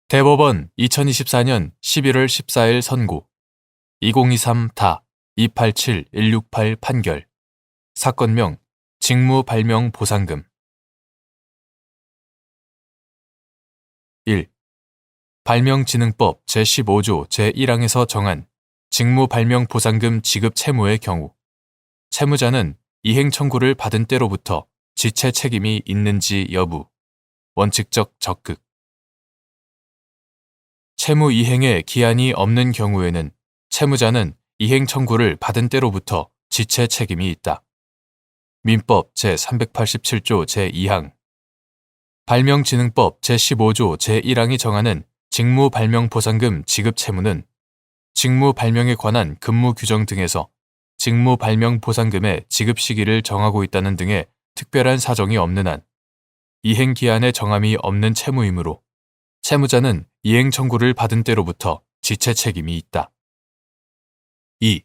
대법원 2024년 11월 14일 선고 2023-287-168 판결 사건명 직무발명보상금 1. 발명진흥법 제15조 제1항에서 정한 직무발명보상금 지급 채무의 경우 채무자는 이행 청구를 받은 때로부터 지체 책임이 있는지 여부 원칙적 적극 채무 이행에 기한이 없는 경우에는 채무자는 이행 청구를 받은 때로부터 지체 책임이 있다. 민법 제387조 제2항 발명진흥법 제15조 제1항이 정하는 직무발명보상금 지급 채무는 직무발명에 관한 근무 규정 등에서 직무발명보상금의 지급 시기를 정하고 있다는 등의 특별한 사정이 없는 한 이행 기한에 정함이 없는 채무이므로 채무자는 이행 청구를 받은 때로부터 지체 책임이 있다. 2.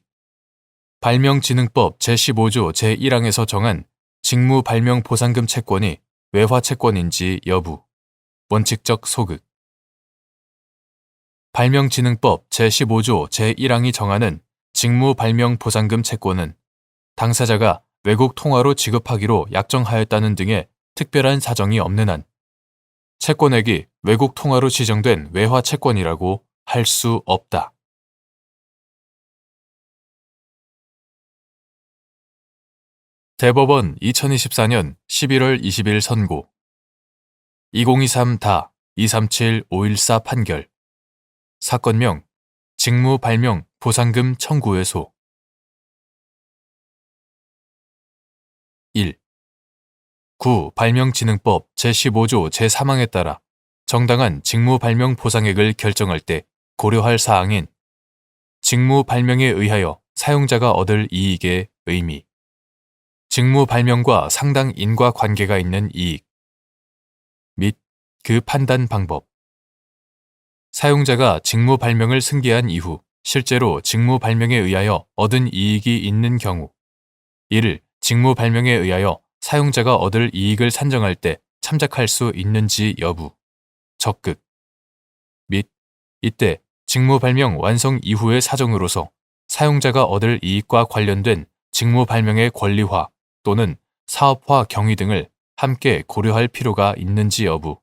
발명진흥법 제15조 제1항에서 정한 직무발명보상금 채권이 외화채권인지 여부 원칙적 소극 발명진흥법 제15조 제1항이 정하는 직무발명보상금 채권은 당사자가 외국 통화로 지급하기로 약정하였다는 등의 특별한 사정이 없는 한 채권액이 외국 통화로 지정된 외화채권이라고 할 수 없다. 대법원 2024년 11월 20일 선고 2023-237-514 판결 사건명 직무발명보상금 청구회소 1. 발명진흥법 제15조 제3항에 따라 정당한 직무발명보상액을 결정할 때 고려할 사항인 직무발명에 의하여 사용자가 얻을 이익의 의미 직무발명과 상당 인과관계가 있는 이익 및 그 판단 방법 사용자가 직무발명을 승계한 이후 실제로 직무발명에 의하여 얻은 이익이 있는 경우 이를 직무발명에 의하여 사용자가 얻을 이익을 산정할 때 참작할 수 있는지 여부, 적극 및 이때 직무발명 완성 이후의 사정으로서 사용자가 얻을 이익과 관련된 직무발명의 권리화 또는 사업화 경위 등을 함께 고려할 필요가 있는지 여부,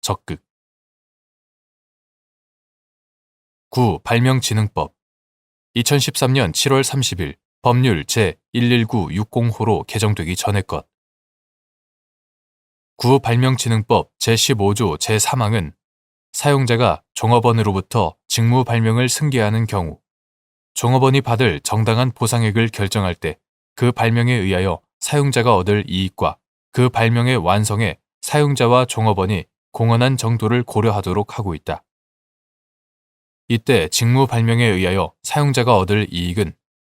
적극 9. 발명진흥법 2013년 7월 30일 법률 제11960호로 개정되기 전의 것 9. 발명진흥법 제15조 제3항은 사용자가 종업원으로부터 직무발명을 승계하는 경우 종업원이 받을 정당한 보상액을 결정할 때 그 발명에 의하여 사용자가 얻을 이익과 그 발명의 완성에 사용자와 종업원이 공헌한 정도를 고려하도록 하고 있다. 이때 직무발명에 의하여 사용자가 얻을 이익은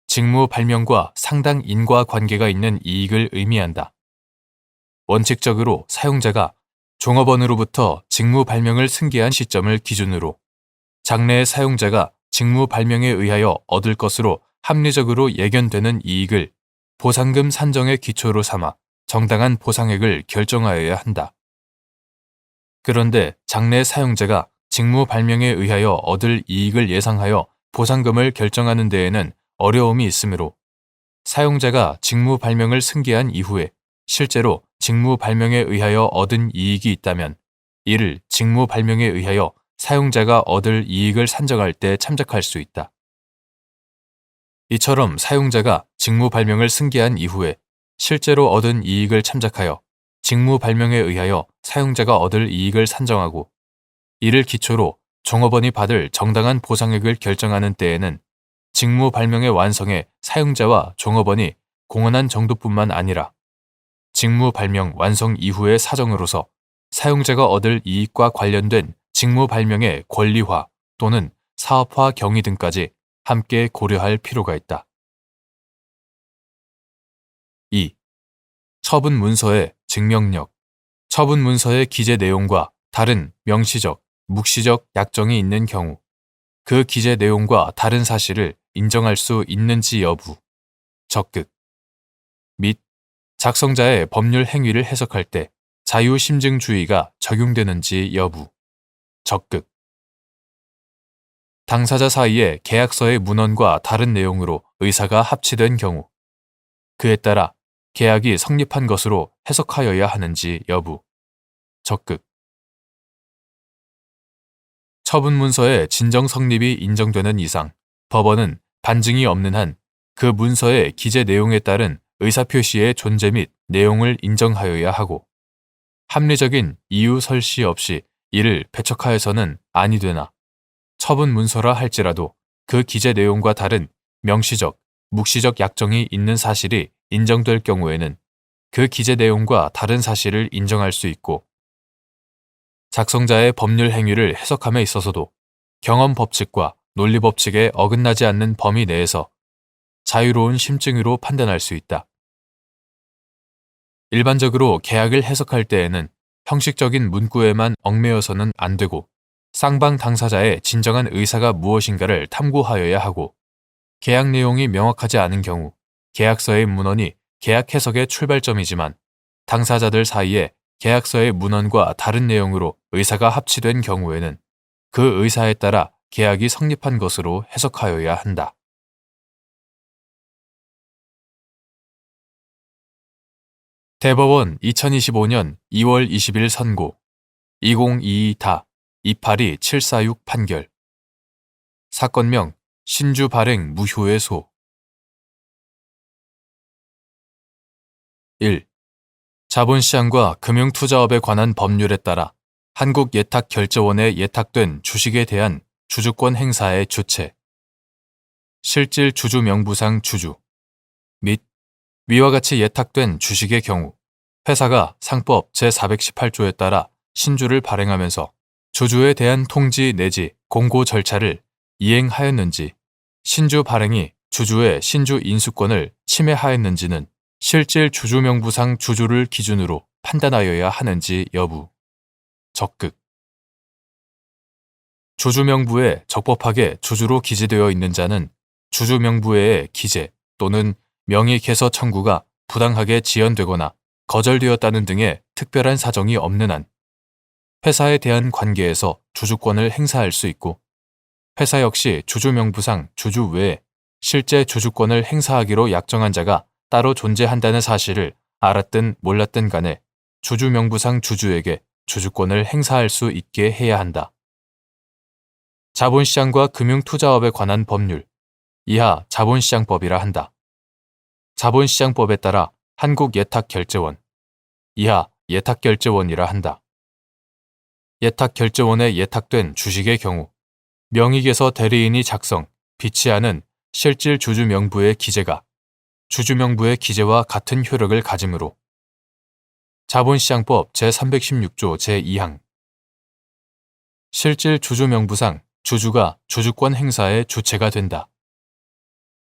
직무발명과 상당 인과관계가 있는 이익을 의미한다. 원칙적으로 사용자가 종업원으로부터 직무발명을 승계한 시점을 기준으로 장래의 사용자가 직무발명에 의하여 얻을 것으로 합리적으로 예견되는 이익을 보상금 산정의 기초로 삼아 정당한 보상액을 결정하여야 한다. 그런데 장래 사용자가 직무발명에 의하여 얻을 이익을 예상하여 보상금을 결정하는 데에는 어려움이 있으므로 사용자가 직무발명을 승계한 이후에 실제로 직무발명에 의하여 얻은 이익이 있다면 이를 직무발명에 의하여 사용자가 얻을 이익을 산정할 때 참작할 수 있다. 이처럼 사용자가 직무발명을 승계한 이후에 실제로 얻은 이익을 참작하여 직무발명에 의하여 사용자가 얻을 이익을 산정하고 이를 기초로 종업원이 받을 정당한 보상액을 결정하는 때에는 직무발명의 완성에 사용자와 종업원이 공헌한 정도뿐만 아니라 직무발명 완성 이후의 사정으로서 사용자가 얻을 이익과 관련된 직무발명의 권리화 또는 사업화 경위 등까지 함께 고려할 필요가 있다. 2. 처분 문서의 증명력 처분 문서의 기재 내용과 다른 명시적, 묵시적 약정이 있는 경우 그 기재 내용과 다른 사실을 인정할 수 있는지 여부, 적극 및 작성자의 법률 행위를 해석할 때 자유심증주의가 적용되는지 여부, 적극. 당사자 사이에 계약서의 문헌과 다른 내용으로 의사가 합치된 경우, 그에 따라 계약이 성립한 것으로 해석하여야 하는지 여부, 적극. 처분 문서의 진정 성립이 인정되는 이상, 법원은 반증이 없는 한 그 문서의 기재 내용에 따른 의사표시의 존재 및 내용을 인정하여야 하고, 합리적인 이유 설시 없이 이를 배척하여서는 아니 되나, 처분 문서라 할지라도 그 기재 내용과 다른 명시적, 묵시적 약정이 있는 사실이 인정될 경우에는 그 기재 내용과 다른 사실을 인정할 수 있고, 작성자의 법률 행위를 해석함에 있어서도 경험 법칙과 논리 법칙에 어긋나지 않는 범위 내에서 자유로운 심증으로 판단할 수 있다. 일반적으로 계약을 해석할 때에는 형식적인 문구에만 얽매여서는 안 되고, 쌍방 당사자의 진정한 의사가 무엇인가를 탐구하여야 하고, 계약 내용이 명확하지 않은 경우 계약서의 문헌이 계약 해석의 출발점이지만 당사자들 사이에 계약서의 문헌과 다른 내용으로 의사가 합치된 경우에는 그 의사에 따라 계약이 성립한 것으로 해석하여야 한다. 대법원 2025년 2월 20일 선고 2022-282-746 판결. 사건명 신주 발행 무효의 소. 1. 자본시장과 금융투자업에 관한 법률에 따라 한국예탁결제원에 예탁된 주식에 대한 주주권 행사의 주체, 실질 주주 명부상 주주 및 위와 같이 예탁된 주식의 경우 회사가 상법 제418조에 따라 신주를 발행하면서 주주에 대한 통지 내지 공고 절차를 이행하였는지, 신주 발행이 주주의 신주 인수권을 침해하였는지는 실질 주주 명부상 주주를 기준으로 판단하여야 하는지 여부, 적극. 주주 명부에 적법하게 주주로 기재되어 있는 자는 주주 명부에의 기재 또는 명의 개서 청구가 부당하게 지연되거나 거절되었다는 등의 특별한 사정이 없는 한 회사에 대한 관계에서 주주권을 행사할 수 있고, 회사 역시 주주 명부상 주주 외에 실제 주주권을 행사하기로 약정한 자가 따로 존재한다는 사실을 알았든 몰랐든 간에 주주 명부상 주주에게 주주권을 행사할 수 있게 해야 한다. 자본시장과 금융투자업에 관한 법률, 이하 자본시장법이라 한다. 자본시장법에 따라 한국예탁결제원, 이하 예탁결제원이라 한다. 예탁결제원에 예탁된 주식의 경우 명의개서 대리인이 작성, 비치하는 실질 주주 명부의 기재가 주주 명부의 기재와 같은 효력을 가지므로 자본시장법 제316조 제2항 실질 주주 명부상 주주가 주주권 행사의 주체가 된다.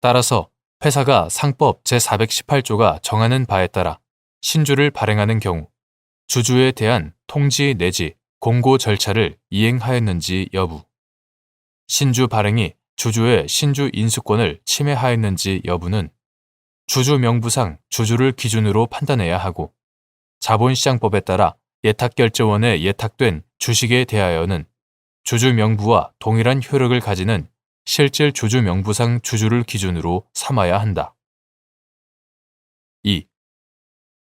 따라서 회사가 상법 제418조가 정하는 바에 따라 신주를 발행하는 경우 주주에 대한 통지 내지 공고 절차를 이행하였는지 여부, 신주 발행이 주주의 신주 인수권을 침해하였는지 여부는 주주 명부상 주주를 기준으로 판단해야 하고, 자본시장법에 따라 예탁결제원에 예탁된 주식에 대하여는 주주 명부와 동일한 효력을 가지는 실질 주주 명부상 주주를 기준으로 삼아야 한다. 2.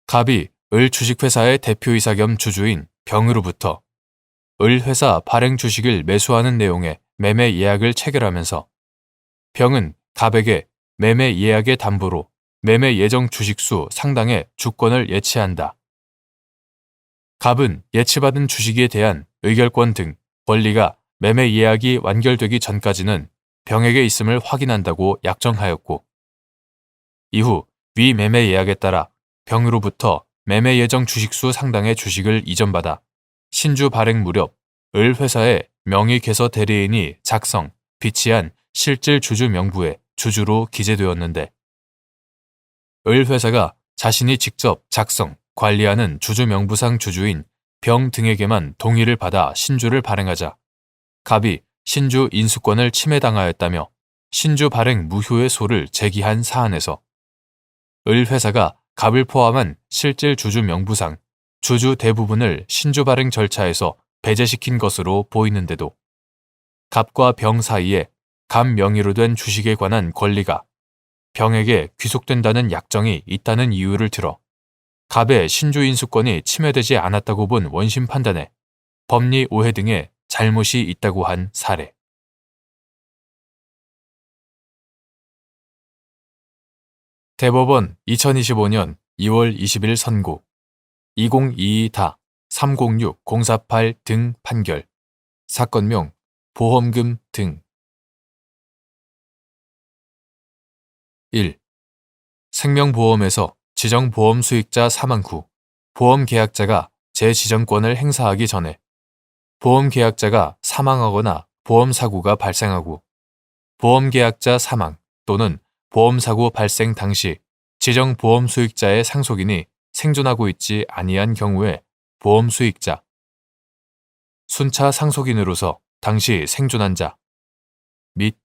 갑이 을 주식회사의 대표이사 겸 주주인 병으로부터 을 회사 발행 주식을 매수하는 내용의 매매 예약을 체결하면서 병은 갑에게 매매 예약의 담보로 매매 예정 주식수 상당의 주권을 예치한다. 갑은 예치받은 주식에 대한 의결권 등 권리가 매매 예약이 완결되기 전까지는 병에게 있음을 확인한다고 약정하였고, 이후 위 매매 예약에 따라 병으로부터 매매 예정 주식수 상당의 주식을 이전받아 신주 발행 무렵 을 회사의 명의 개서 대리인이 작성, 비치한 실질 주주 명부에 주주로 기재되었는데, 을 회사가 자신이 직접 작성, 관리하는 주주 명부상 주주인 병 등에게만 동의를 받아 신주를 발행하자 갑이 신주 인수권을 침해당하였다며 신주 발행 무효의 소를 제기한 사안에서 을 회사가 갑을 포함한 실질 주주 명부상 주주 대부분을 신주 발행 절차에서 배제시킨 것으로 보이는데도 갑과 병 사이에 갑 명의로 된 주식에 관한 권리가 병에게 귀속된다는 약정이 있다는 이유를 들어 갑의 신주 인수권이 침해되지 않았다고 본 원심 판단에 법리 오해 등의 잘못이 있다고 한 사례. 대법원 2025년 2월 20일 선고 2022-306-048 등 판결 사건명 보험금 등 1. 생명보험에서 지정보험 수익자 사망 후 보험계약자가 재지정권을 행사하기 전에 보험계약자가 사망하거나 보험사고가 발생하고 보험계약자 사망 또는 보험사고 발생 당시 지정보험 수익자의 상속인이 생존하고 있지 아니한 경우에 보험수익자, 순차 상속인으로서 당시 생존한 자, 및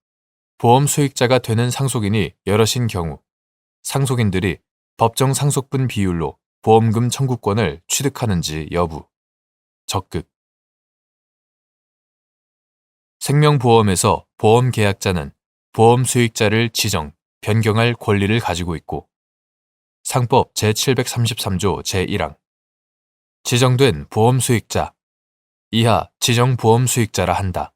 보험수익자가 되는 상속인이 여럿인 경우 상속인들이 법정 상속분 비율로 보험금 청구권을 취득하는지 여부, 적극. 생명보험에서 보험계약자는 보험수익자를 지정, 변경할 권리를 가지고 있고 상법 제733조 제1항 지정된 보험수익자 이하 지정보험수익자라 한다.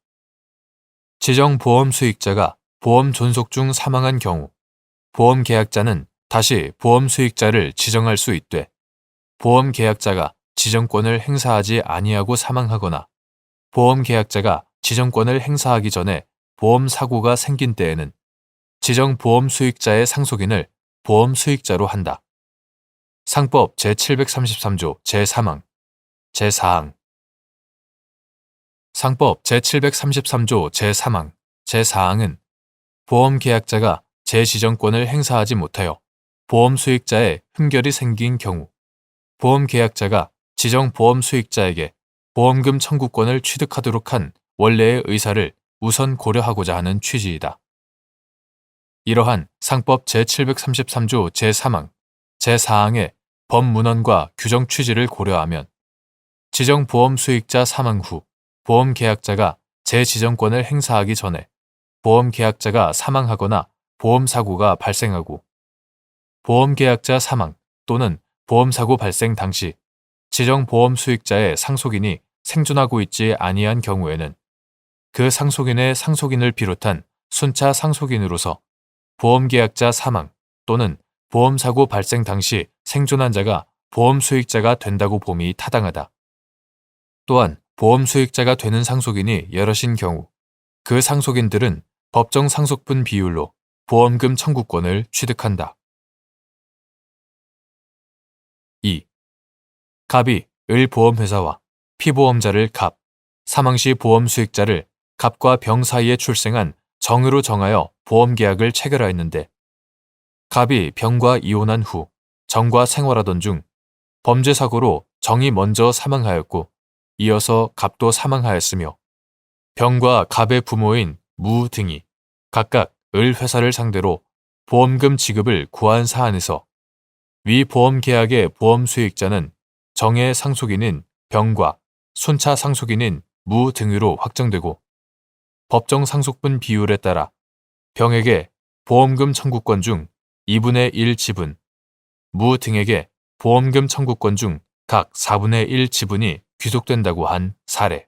지정보험수익자가 보험 존속 중 사망한 경우 보험계약자는 다시 보험수익자를 지정할 수 있되 보험계약자가 지정권을 행사하지 아니하고 사망하거나 보험계약자가 지정권을 행사하기 전에 보험사고가 생긴 때에는 지정보험수익자의 상속인을 보험수익자로 한다. 상법 제733조 제3항, 제4항 상법 제733조 제3항, 제4항은 보험계약자가 재지정권을 행사하지 못하여 보험수익자의 흠결이 생긴 경우 보험계약자가 지정보험수익자에게 보험금 청구권을 취득하도록 한 원래의 의사를 우선 고려하고자 하는 취지이다. 이러한 상법 제733조 제3항, 제4항의 법문헌과 규정 취지를 고려하면 지정보험수익자 사망 후 보험계약자가 재지정권을 행사하기 전에 보험계약자가 사망하거나 보험사고가 발생하고 보험계약자 사망 또는 보험사고 발생 당시 지정보험수익자의 상속인이 생존하고 있지 아니한 경우에는 그 상속인의 상속인을 비롯한 순차 상속인으로서 보험계약자 사망 또는 보험사고 발생 당시 생존한 자가 보험수익자가 된다고 봄이 타당하다. 또한 보험수익자가 되는 상속인이 여럿인 경우 그 상속인들은 법정 상속분 비율로 보험금 청구권을 취득한다. 2. 갑이 을보험회사와 피보험자를 갑, 사망시 보험수익자를 갑과 병 사이에 출생한 정으로 정하여 보험계약을 체결하였는데 갑이 병과 이혼한 후 정과 생활하던 중 범죄사고로 정이 먼저 사망하였고 이어서 갑도 사망하였으며 병과 갑의 부모인 무 등이 각각 을 회사를 상대로 보험금 지급을 구한 사안에서 위 보험계약의 보험수익자는 정의 상속인인 병과 순차 상속인인 무 등으로 확정되고 법정 상속분 비율에 따라 병에게 보험금 청구권 중 2분의 1 지분, 무 등에게 보험금 청구권 중 각 4분의 1 지분이 귀속된다고 한 사례.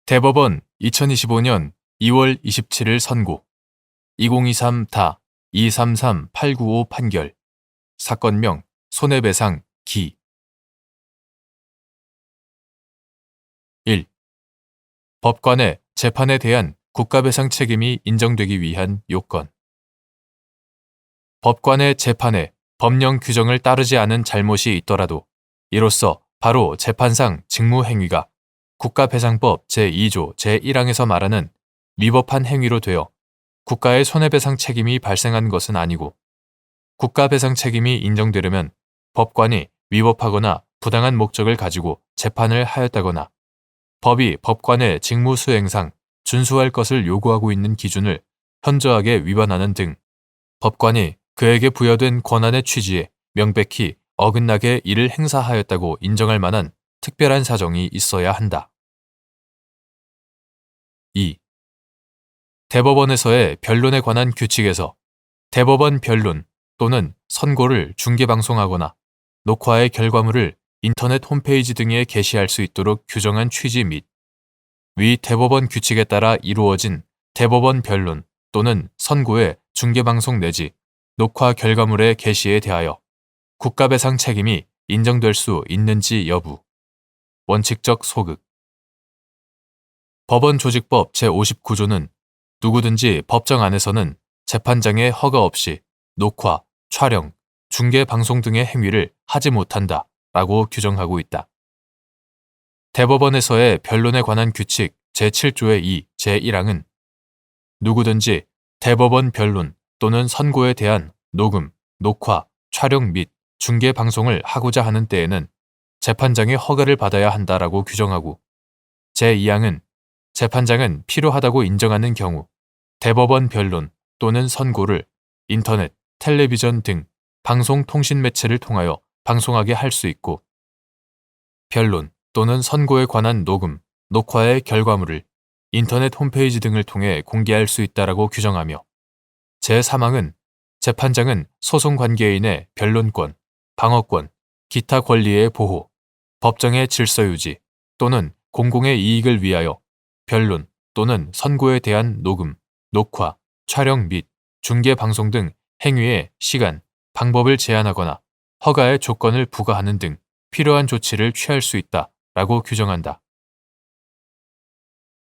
대법원 2025년 2월 27일 선고 2023-233-895 판결 사건명 손해배상 기 1. 법관의 재판에 대한 국가배상 책임이 인정되기 위한 요건 법관의 재판에 법령 규정을 따르지 않은 잘못이 있더라도 이로써 바로 재판상 직무행위가 국가배상법 제2조 제1항에서 말하는 위법한 행위로 되어 국가의 손해배상 책임이 발생한 것은 아니고 국가배상 책임이 인정되려면 법관이 위법하거나 부당한 목적을 가지고 재판을 하였다거나 법이 법관의 직무수행상 준수할 것을 요구하고 있는 기준을 현저하게 위반하는 등 법관이 그에게 부여된 권한의 취지에 명백히 어긋나게 이를 행사하였다고 인정할 만한 특별한 사정이 있어야 한다. 2. 대법원에서의 변론에 관한 규칙에서 대법원 변론 또는 선고를 중계방송하거나 녹화의 결과물을 인터넷 홈페이지 등에 게시할 수 있도록 규정한 취지 및 위 대법원 규칙에 따라 이루어진 대법원 변론 또는 선고의 중계방송 내지 녹화 결과물의 게시에 대하여 국가배상 책임이 인정될 수 있는지 여부. 원칙적 소극. 법원조직법 제59조는 누구든지 법정 안에서는 재판장의 허가 없이 녹화, 촬영, 중계 방송 등의 행위를 하지 못한다 라고 규정하고 있다. 대법원에서의 변론에 관한 규칙 제7조의 2, 제1항은 누구든지 대법원 변론 또는 선고에 대한 녹음, 녹화, 촬영 및 중계 방송을 하고자 하는 때에는 재판장의 허가를 받아야 한다라고 규정하고 제2항은 재판장은 필요하다고 인정하는 경우 대법원 변론 또는 선고를 인터넷, 텔레비전 등 방송통신 매체를 통하여 방송하게 할 수 있고 변론 또는 선고에 관한 녹음, 녹화의 결과물을 인터넷 홈페이지 등을 통해 공개할 수 있다라고 규정하며 제3항은 재판장은 소송 관계인의 변론권, 방어권, 기타 권리의 보호, 법정의 질서 유지 또는 공공의 이익을 위하여 변론 또는 선고에 대한 녹음, 녹화, 촬영 및 중계 방송 등 행위의 시간, 방법을 제한하거나 허가의 조건을 부과하는 등 필요한 조치를 취할 수 있다라고 규정한다.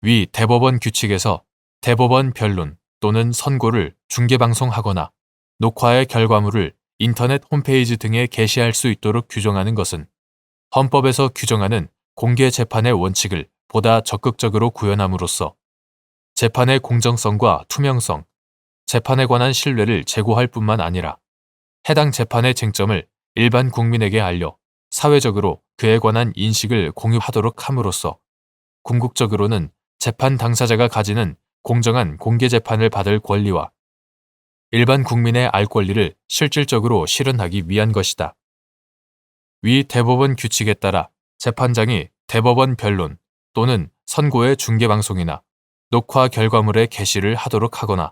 위 대법원 규칙에서 대법원 변론 또는 선고를 중계방송하거나 녹화의 결과물을 인터넷 홈페이지 등에 게시할 수 있도록 규정하는 것은 헌법에서 규정하는 공개 재판의 원칙을 보다 적극적으로 구현함으로써 재판의 공정성과 투명성, 재판에 관한 신뢰를 제고할 뿐만 아니라 해당 재판의 쟁점을 일반 국민에게 알려 사회적으로 그에 관한 인식을 공유하도록 함으로써 궁극적으로는 재판 당사자가 가지는 공정한 공개 재판을 받을 권리와 일반 국민의 알 권리를 실질적으로 실현하기 위한 것이다. 위 대법원 규칙에 따라 재판장이 대법원 변론 또는 선고의 중계방송이나 녹화 결과물의 게시를 하도록 하거나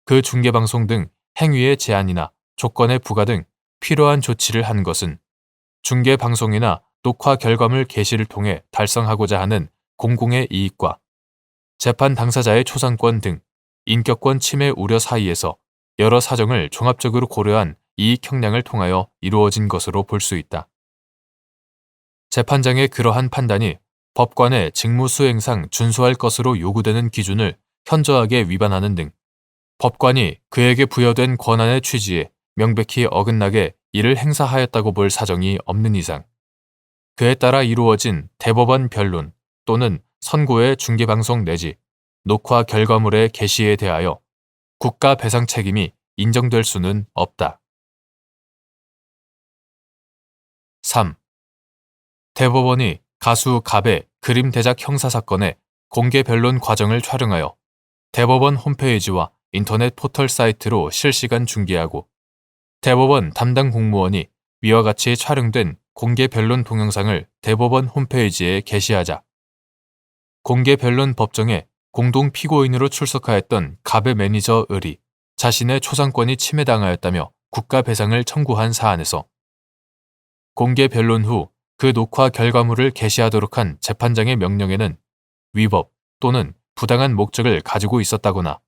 그 중계방송 등 행위의 제한이나 조건의 부과 등 필요한 조치를 한 것은 중계방송이나 녹화 결과물 게시를 통해 달성하고자 하는 공공의 이익과 재판 당사자의 초상권 등 인격권 침해 우려 사이에서 여러 사정을 종합적으로 고려한 이익 형량을 통하여 이루어진 것으로 볼 수 있다. 재판장의 그러한 판단이 법관의 직무 수행상 준수할 것으로 요구되는 기준을 현저하게 위반하는 등 법관이 그에게 부여된 권한의 취지에 명백히 어긋나게 이를 행사하였다고 볼 사정이 없는 이상 그에 따라 이루어진 대법원 변론 또는 선고의 중계방송 내지 녹화 결과물의 게시에 대하여 국가 배상 책임이 인정될 수는 없다. 3. 대법원이 가수 갑의 그림 대작 형사 사건의 공개 변론 과정을 촬영하여 대법원 홈페이지와 인터넷 포털 사이트로 실시간 중계하고 대법원 담당 공무원이 위와 같이 촬영된 공개 변론 동영상을 대법원 홈페이지에 게시하자 공개 변론 법정에 공동 피고인으로 출석하였던 갑의 매니저 을이 자신의 초상권이 침해당하였다며 국가 배상을 청구한 사안에서 공개 변론 후 그 녹화 결과물을 게시하도록 한 재판장의 명령에는 위법 또는 부당한 목적을 가지고 있었다거나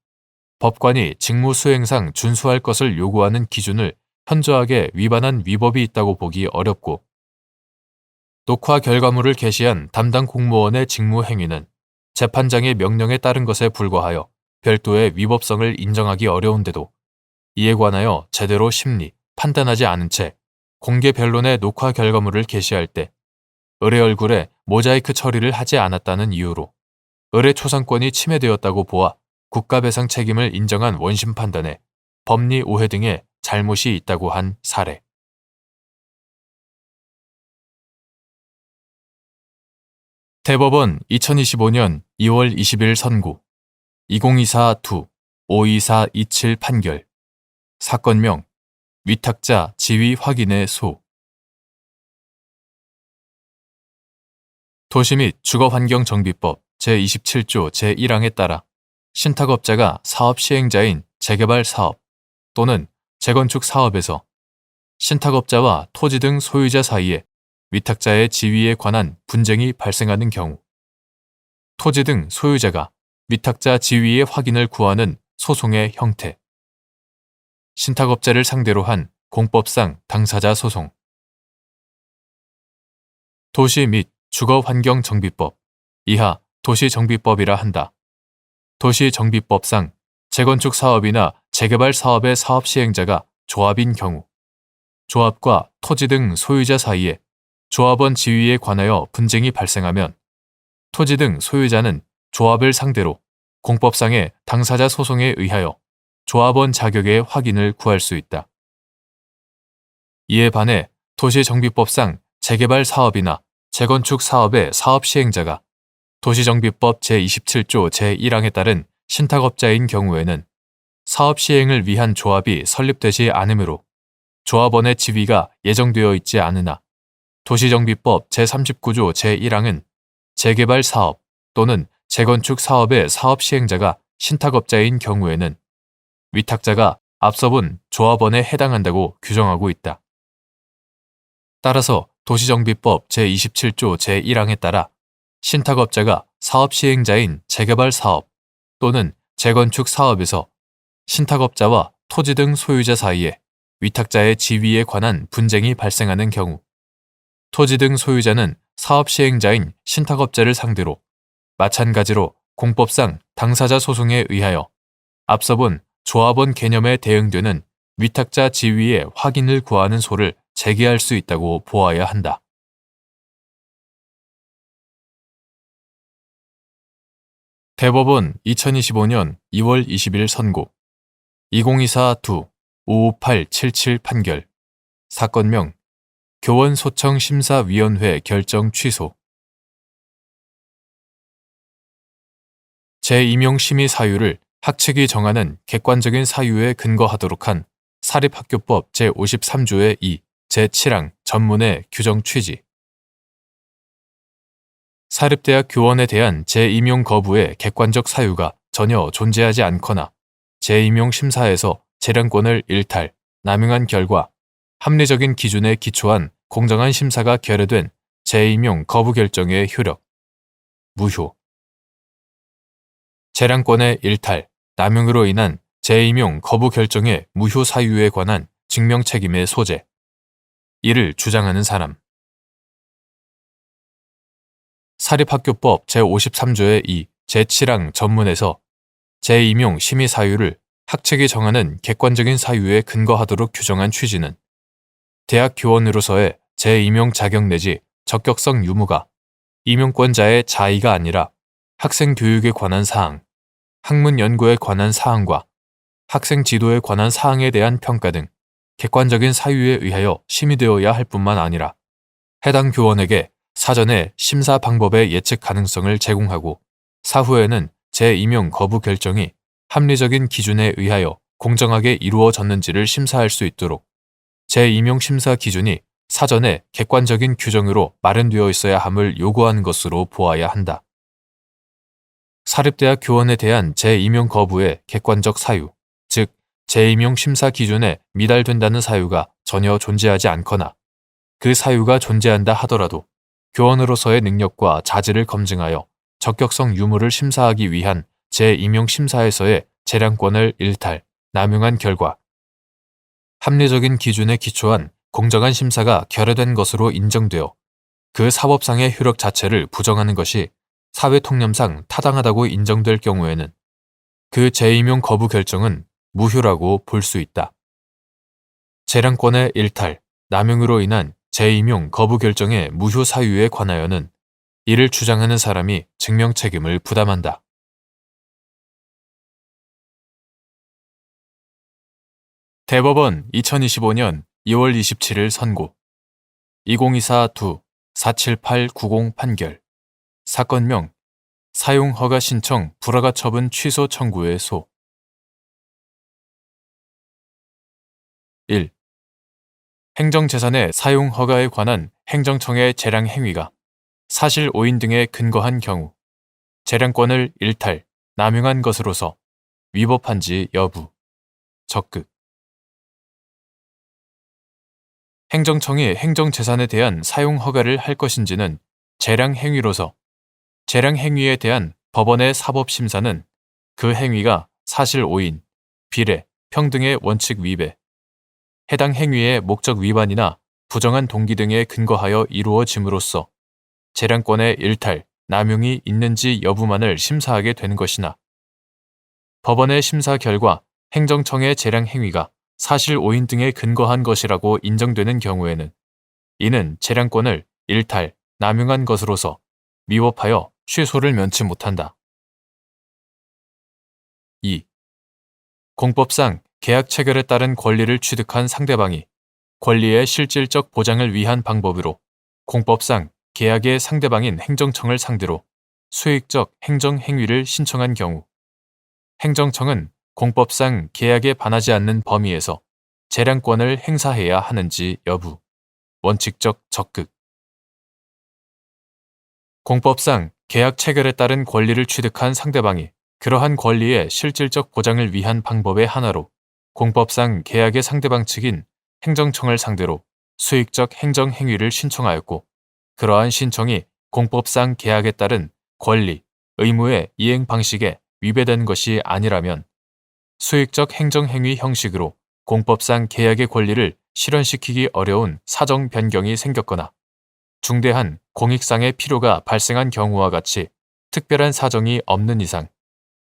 법관이 직무 수행상 준수할 것을 요구하는 기준을 현저하게 위반한 위법이 있다고 보기 어렵고 녹화 결과물을 게시한 담당 공무원의 직무 행위는 재판장의 명령에 따른 것에 불과하여 별도의 위법성을 인정하기 어려운데도 이에 관하여 제대로 심리, 판단하지 않은 채 공개 변론의 녹화 결과물을 게시할 때 을의 얼굴에 모자이크 처리를 하지 않았다는 이유로 을의 초상권이 침해되었다고 보아 국가배상 책임을 인정한 원심 판단에 법리 오해 등의 잘못이 있다고 한 사례. 대법원 2025년 2월 20일 선고 2024-2 52427 판결 사건명 위탁자 지위 확인의 소 도시 및 주거환경정비법 제27조 제1항에 따라 신탁업자가 사업 시행자인 재개발 사업 또는 재건축 사업에서 신탁업자와 토지 등 소유자 사이에 위탁자의 지위에 관한 분쟁이 발생하는 경우, 토지 등 소유자가 위탁자 지위의 확인을 구하는 소송의 형태, 신탁업자를 상대로 한 공법상 당사자 소송, 도시 및 주거환경정비법 이하 도시정비법이라 한다. 도시정비법상 재건축 사업이나 재개발 사업의 사업 시행자가 조합인 경우, 조합과 토지 등 소유자 사이에 조합원 지위에 관하여 분쟁이 발생하면 토지 등 소유자는 조합을 상대로 공법상의 당사자 소송에 의하여 조합원 자격의 확인을 구할 수 있다. 이에 반해 도시정비법상 재개발 사업이나 재건축 사업의 사업 시행자가 도시정비법 제27조 제1항에 따른 신탁업자인 경우에는 사업 시행을 위한 조합이 설립되지 않으므로 조합원의 지위가 예정되어 있지 않으나 도시정비법 제39조 제1항은 재개발 사업 또는 재건축 사업의 사업 시행자가 신탁업자인 경우에는 위탁자가 앞서 본 조합원에 해당한다고 규정하고 있다. 따라서 도시정비법 제27조 제1항에 따라 신탁업자가 사업 시행자인 재개발 사업 또는 재건축 사업에서 신탁업자와 토지 등 소유자 사이에 위탁자의 지위에 관한 분쟁이 발생하는 경우, 토지 등 소유자는 사업 시행자인 신탁업자를 상대로 마찬가지로 공법상 당사자 소송에 의하여 앞서 본 조합원 개념에 대응되는 위탁자 지위의 확인을 구하는 소를 제기할 수 있다고 보아야 한다. 대법원 2025년 2월 20일 선고 2024-2-55877 판결 사건명 교원소청심사위원회 결정 취소 재임용 심의 사유를 학칙이 정하는 객관적인 사유에 근거하도록 한 사립학교법 제53조의 2, 제7항 전문의 규정 취지 사립대학 교원에 대한 재임용 거부의 객관적 사유가 전혀 존재하지 않거나 재임용 심사에서 재량권을 일탈, 남용한 결과 합리적인 기준에 기초한 공정한 심사가 결여된 재임용 거부 결정의 효력, 무효 재량권의 일탈, 남용으로 인한 재임용 거부 결정의 무효 사유에 관한 증명 책임의 소재, 이를 주장하는 사람 사립학교법 제53조의 2, 제7항 전문에서 재임용 심의 사유를 학칙이 정하는 객관적인 사유에 근거하도록 규정한 취지는 대학 교원으로서의 재임용 자격 내지 적격성 유무가 임용권자의 자의가 아니라 학생 교육에 관한 사항, 학문 연구에 관한 사항과 학생 지도에 관한 사항에 대한 평가 등 객관적인 사유에 의하여 심의되어야 할 뿐만 아니라 해당 교원에게 사전에 심사 방법의 예측 가능성을 제공하고 사후에는 재임용 거부 결정이 합리적인 기준에 의하여 공정하게 이루어졌는지를 심사할 수 있도록 재임용 심사 기준이 사전에 객관적인 규정으로 마련되어 있어야 함을 요구하는 것으로 보아야 한다. 사립대학 교원에 대한 재임용 거부의 객관적 사유, 즉 재임용 심사 기준에 미달된다는 사유가 전혀 존재하지 않거나 그 사유가 존재한다 하더라도 교원으로서의 능력과 자질을 검증하여 적격성 유무를 심사하기 위한 재임용 심사에서의 재량권을 일탈, 남용한 결과 합리적인 기준에 기초한 공정한 심사가 결여된 것으로 인정되어 그 사법상의 효력 자체를 부정하는 것이 사회통념상 타당하다고 인정될 경우에는 그 재임용 거부 결정은 무효라고 볼 수 있다. 재량권의 일탈, 남용으로 인한 재임용 거부 결정의 무효 사유에 관하여는 이를 주장하는 사람이 증명 책임을 부담한다. 대법원 2025년 2월 27일 선고 2024-2-47890 판결 사건명 사용허가 신청 불허가 처분 취소 청구의 소 1. 행정재산의 사용허가에 관한 행정청의 재량 행위가 사실 오인 등에 근거한 경우 재량권을 일탈, 남용한 것으로서 위법한지 여부, 적극. 행정청이 행정재산에 대한 사용 허가를 할 것인지는 재량행위로서 재량행위에 대한 법원의 사법심사는 그 행위가 사실 오인, 비례, 평등의 원칙 위배, 해당 행위의 목적 위반이나 부정한 동기 등에 근거하여 이루어짐으로써 재량권의 일탈, 남용이 있는지 여부만을 심사하게 되는 것이나 법원의 심사 결과 행정청의 재량 행위가 사실 오인 등에 근거한 것이라고 인정되는 경우에는 이는 재량권을 일탈, 남용한 것으로서 위법하여 취소를 면치 못한다. 2. 공법상 계약 체결에 따른 권리를 취득한 상대방이 권리의 실질적 보장을 위한 방법으로 공법상 계약의 상대방인 행정청을 상대로 수익적 행정 행위를 신청한 경우 행정청은 공법상 계약에 반하지 않는 범위에서 재량권을 행사해야 하는지 여부, 원칙적 적극. 공법상 계약 체결에 따른 권리를 취득한 상대방이 그러한 권리의 실질적 보장을 위한 방법의 하나로 공법상 계약의 상대방 측인 행정청을 상대로 수익적 행정 행위를 신청하였고 그러한 신청이 공법상 계약에 따른 권리, 의무의 이행 방식에 위배된 것이 아니라면 수익적 행정행위 형식으로 공법상 계약의 권리를 실현시키기 어려운 사정 변경이 생겼거나 중대한 공익상의 필요가 발생한 경우와 같이 특별한 사정이 없는 이상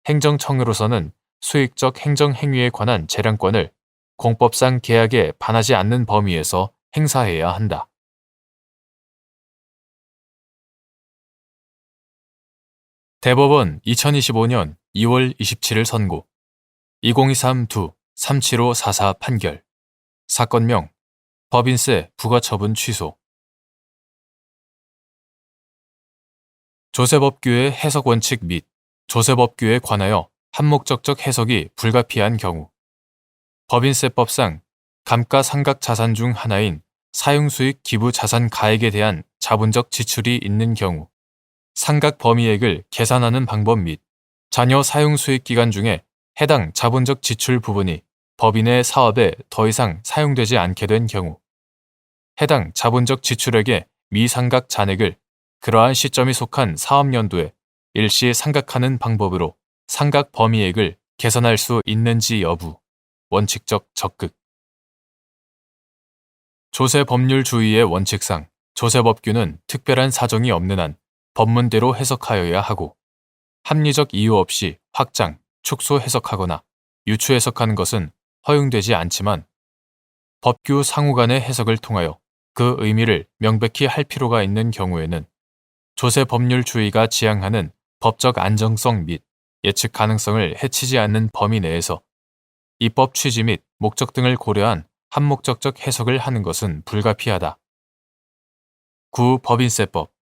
행정청으로서는 수익적 행정행위에 관한 재량권을 공법상 계약에 반하지 않는 범위에서 행사해야 한다. 대법원 2025년 2월 27일 선고 2023-2-37544 판결 사건명 법인세 부과처분 취소 조세법규의 해석원칙 및 조세법규에 관하여 한목적적 해석이 불가피한 경우 법인세법상 감가상각자산 중 하나인 사용수익 기부 자산 가액에 대한 자본적 지출이 있는 경우 상각 범위액을 계산하는 방법 및 자녀 사용수익 기간 중에 해당 자본적 지출 부분이 법인의 사업에 더 이상 사용되지 않게 된 경우 해당 자본적 지출액의 미상각 잔액을 그러한 시점이 속한 사업연도에 일시 상각하는 방법으로 상각 범위액을 계산할 수 있는지 여부, 원칙적 적극. 조세법률주의의 원칙상 조세법규는 특별한 사정이 없는 한 법문대로 해석하여야 하고 합리적 이유 없이 확장, 축소 해석하거나 유추 해석하는 것은 허용되지 않지만 법규 상호 간의 해석을 통하여 그 의미를 명백히 할 필요가 있는 경우에는 조세법률주의가 지향하는 법적 안정성 및 예측 가능성을 해치지 않는 범위 내에서 입법 취지 및 목적 등을 고려한 한목적적 해석을 하는 것은 불가피하다. 구 법인세법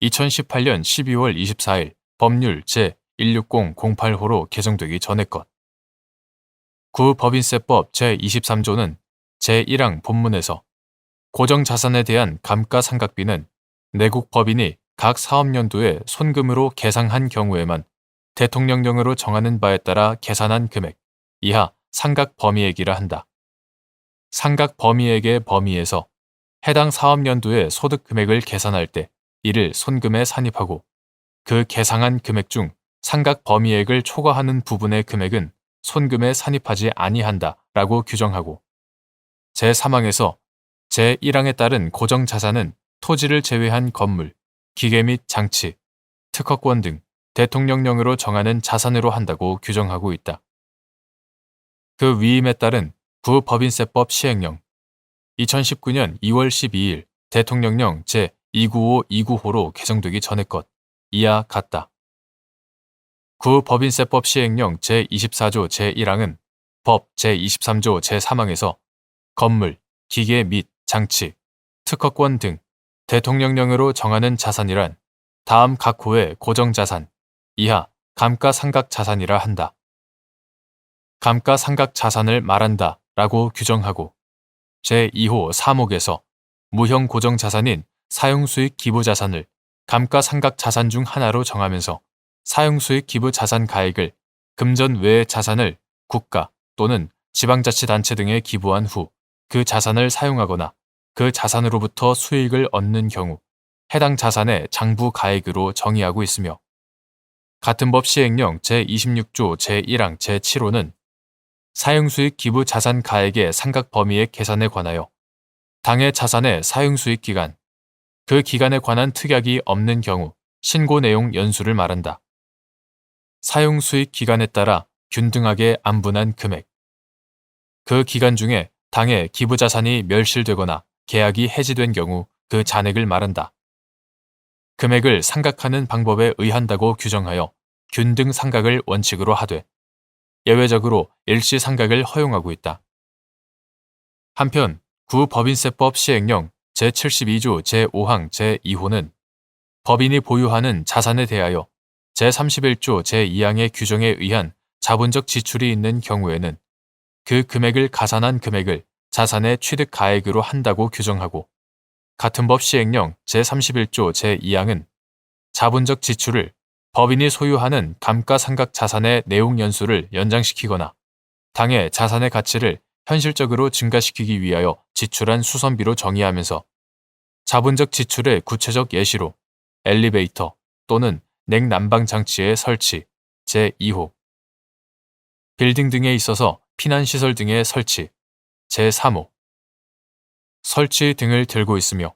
2018년 12월 24일 법률 제16008호로 개정되기 전의 것. 구 법인세법 제23조는 제1항 본문에서 고정자산에 대한 감가상각비는 내국 법인이 각 사업연도에 손금으로 계상한 경우에만 대통령령으로 정하는 바에 따라 계산한 금액 이하 상각 범위액이라 한다. 상각 범위액의 범위에서 해당 사업연도의 소득 금액을 계산할 때 이를 손금에 산입하고 그 계상한 금액 중 상각 범위액을 초과하는 부분의 금액은 손금에 산입하지 아니한다 라고 규정하고 제3항에서 제1항에 따른 고정자산은 토지를 제외한 건물, 기계 및 장치, 특허권 등 대통령령으로 정하는 자산으로 한다고 규정하고 있다. 그 위임에 따른 구법인세법 시행령 2019년 2월 12일 대통령령 제29529호로 개정되기 전의 것 이와 같다. 구법인세법 시행령 제24조 제1항은 법 제23조 제3항에서 건물, 기계 및 장치, 특허권 등 대통령령으로 정하는 자산이란 다음 각 호의 고정자산 이하 감가상각자산이라 한다. 감가상각자산을 말한다 라고 규정하고 제2호 3호에서 무형 고정자산인 사용수익 기부자산을 감가상각 자산 중 하나로 정하면서 사용수익 기부 자산 가액을 금전 외의 자산을 국가 또는 지방자치단체 등에 기부한 후 그 자산을 사용하거나 그 자산으로부터 수익을 얻는 경우 해당 자산의 장부 가액으로 정의하고 있으며 같은 법 시행령 제26조 제1항 제7호는 사용수익 기부 자산 가액의 상각 범위의 계산에 관하여 당의 자산의 사용수익 기간, 그 기간에 관한 특약이 없는 경우 신고 내용 연수를 말한다. 사용수익 기간에 따라 균등하게 안분한 금액. 그 기간 중에 당의 기부자산이 멸실되거나 계약이 해지된 경우 그 잔액을 말한다. 금액을 상각하는 방법에 의한다고 규정하여 균등 상각을 원칙으로 하되 예외적으로 일시 상각을 허용하고 있다. 한편 구법인세법 시행령 제72조 제5항 제2호는 법인이 보유하는 자산에 대하여 제31조 제2항의 규정에 의한 자본적 지출이 있는 경우에는 그 금액을 가산한 금액을 자산의 취득 가액으로 한다고 규정하고 같은 법 시행령 제31조 제2항은 자본적 지출을 법인이 소유하는 감가상각 자산의 내용 연수를 연장시키거나 당의 자산의 가치를 현실적으로 증가시키기 위하여 지출한 수선비로 정의하면서 자본적 지출의 구체적 예시로 엘리베이터 또는 냉난방 장치의 설치 제2호, 빌딩 등에 있어서 피난시설 등의 설치 제3호, 설치 등을 들고 있으며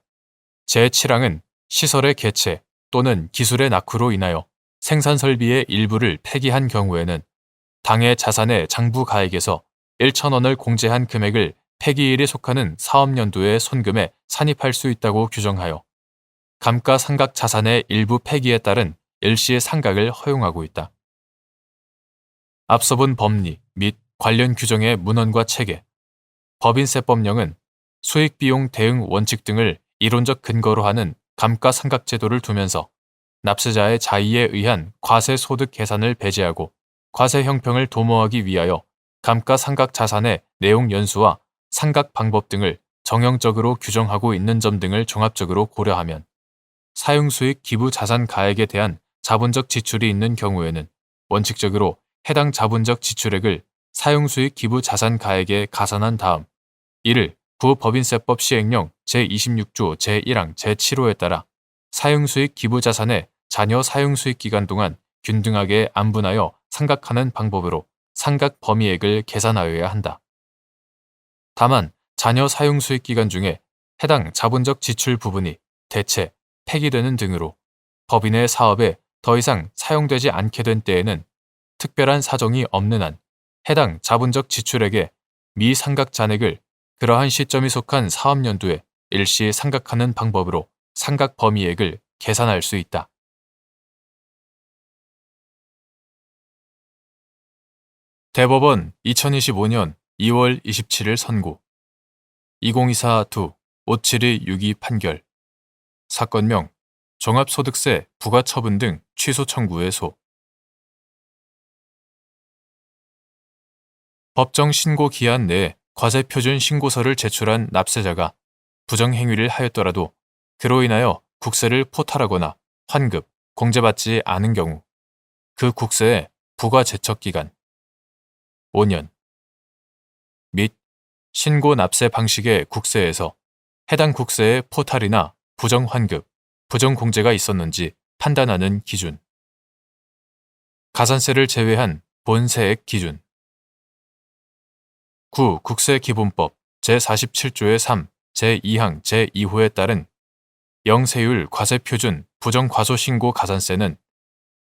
제7항은 시설의 개체 또는 기술의 낙후로 인하여 생산 설비의 일부를 폐기한 경우에는 당의 자산의 장부 가액에서 1,000원을 공제한 금액을 폐기일에 속하는 사업연도의 손금에 산입할 수 있다고 규정하여 감가상각 자산의 일부 폐기에 따른 일시의 상각을 허용하고 있다. 앞서 본 법리 및 관련 규정의 문헌과 체계, 법인세법령은 수익비용 대응 원칙 등을 이론적 근거로 하는 감가상각 제도를 두면서 납세자의 자의에 의한 과세소득 계산을 배제하고 과세 형평을 도모하기 위하여 감가상각 자산의 내용 연수와 상각 방법 등을 정형적으로 규정하고 있는 점 등을 종합적으로 고려하면 사용수익 기부 자산 가액에 대한 자본적 지출이 있는 경우에는 원칙적으로 해당 자본적 지출액을 사용수익 기부 자산 가액에 가산한 다음 이를 구법인세법 시행령 제26조 제1항 제7호에 따라 사용수익 기부 자산의 자녀 사용수익 기간 동안 균등하게 안분하여 상각하는 방법으로 상각 범위액을 계산하여야 한다. 다만 자녀 사용수익 기간 중에 해당 자본적 지출 부분이 대체 폐기되는 등으로 법인의 사업에 더 이상 사용되지 않게 된 때에는 특별한 사정이 없는 한 해당 자본적 지출액의 미상각 잔액을 그러한 시점이 속한 사업연도에 일시 상각하는 방법으로 상각 범위액을 계산할 수 있다. 대법원 2025년 2월 27일 선고 2024-2 57262 판결 사건명 종합소득세 부과처분 등 취소 청구의 소 법정 신고 기한 내에 과세표준 신고서를 제출한 납세자가 부정행위를 하였더라도 그로 인하여 국세를 포탈하거나 환급, 공제받지 않은 경우 그 국세의 부과제척기간 5년 및 신고 납세 방식의 국세에서 해당 국세의 포탈이나 부정환급, 부정공제가 있었는지 판단하는 기준 가산세를 제외한 본세액 기준 국세기본법 제47조의 3, 제2항 제2호에 따른 영세율 과세표준 부정과소신고 가산세는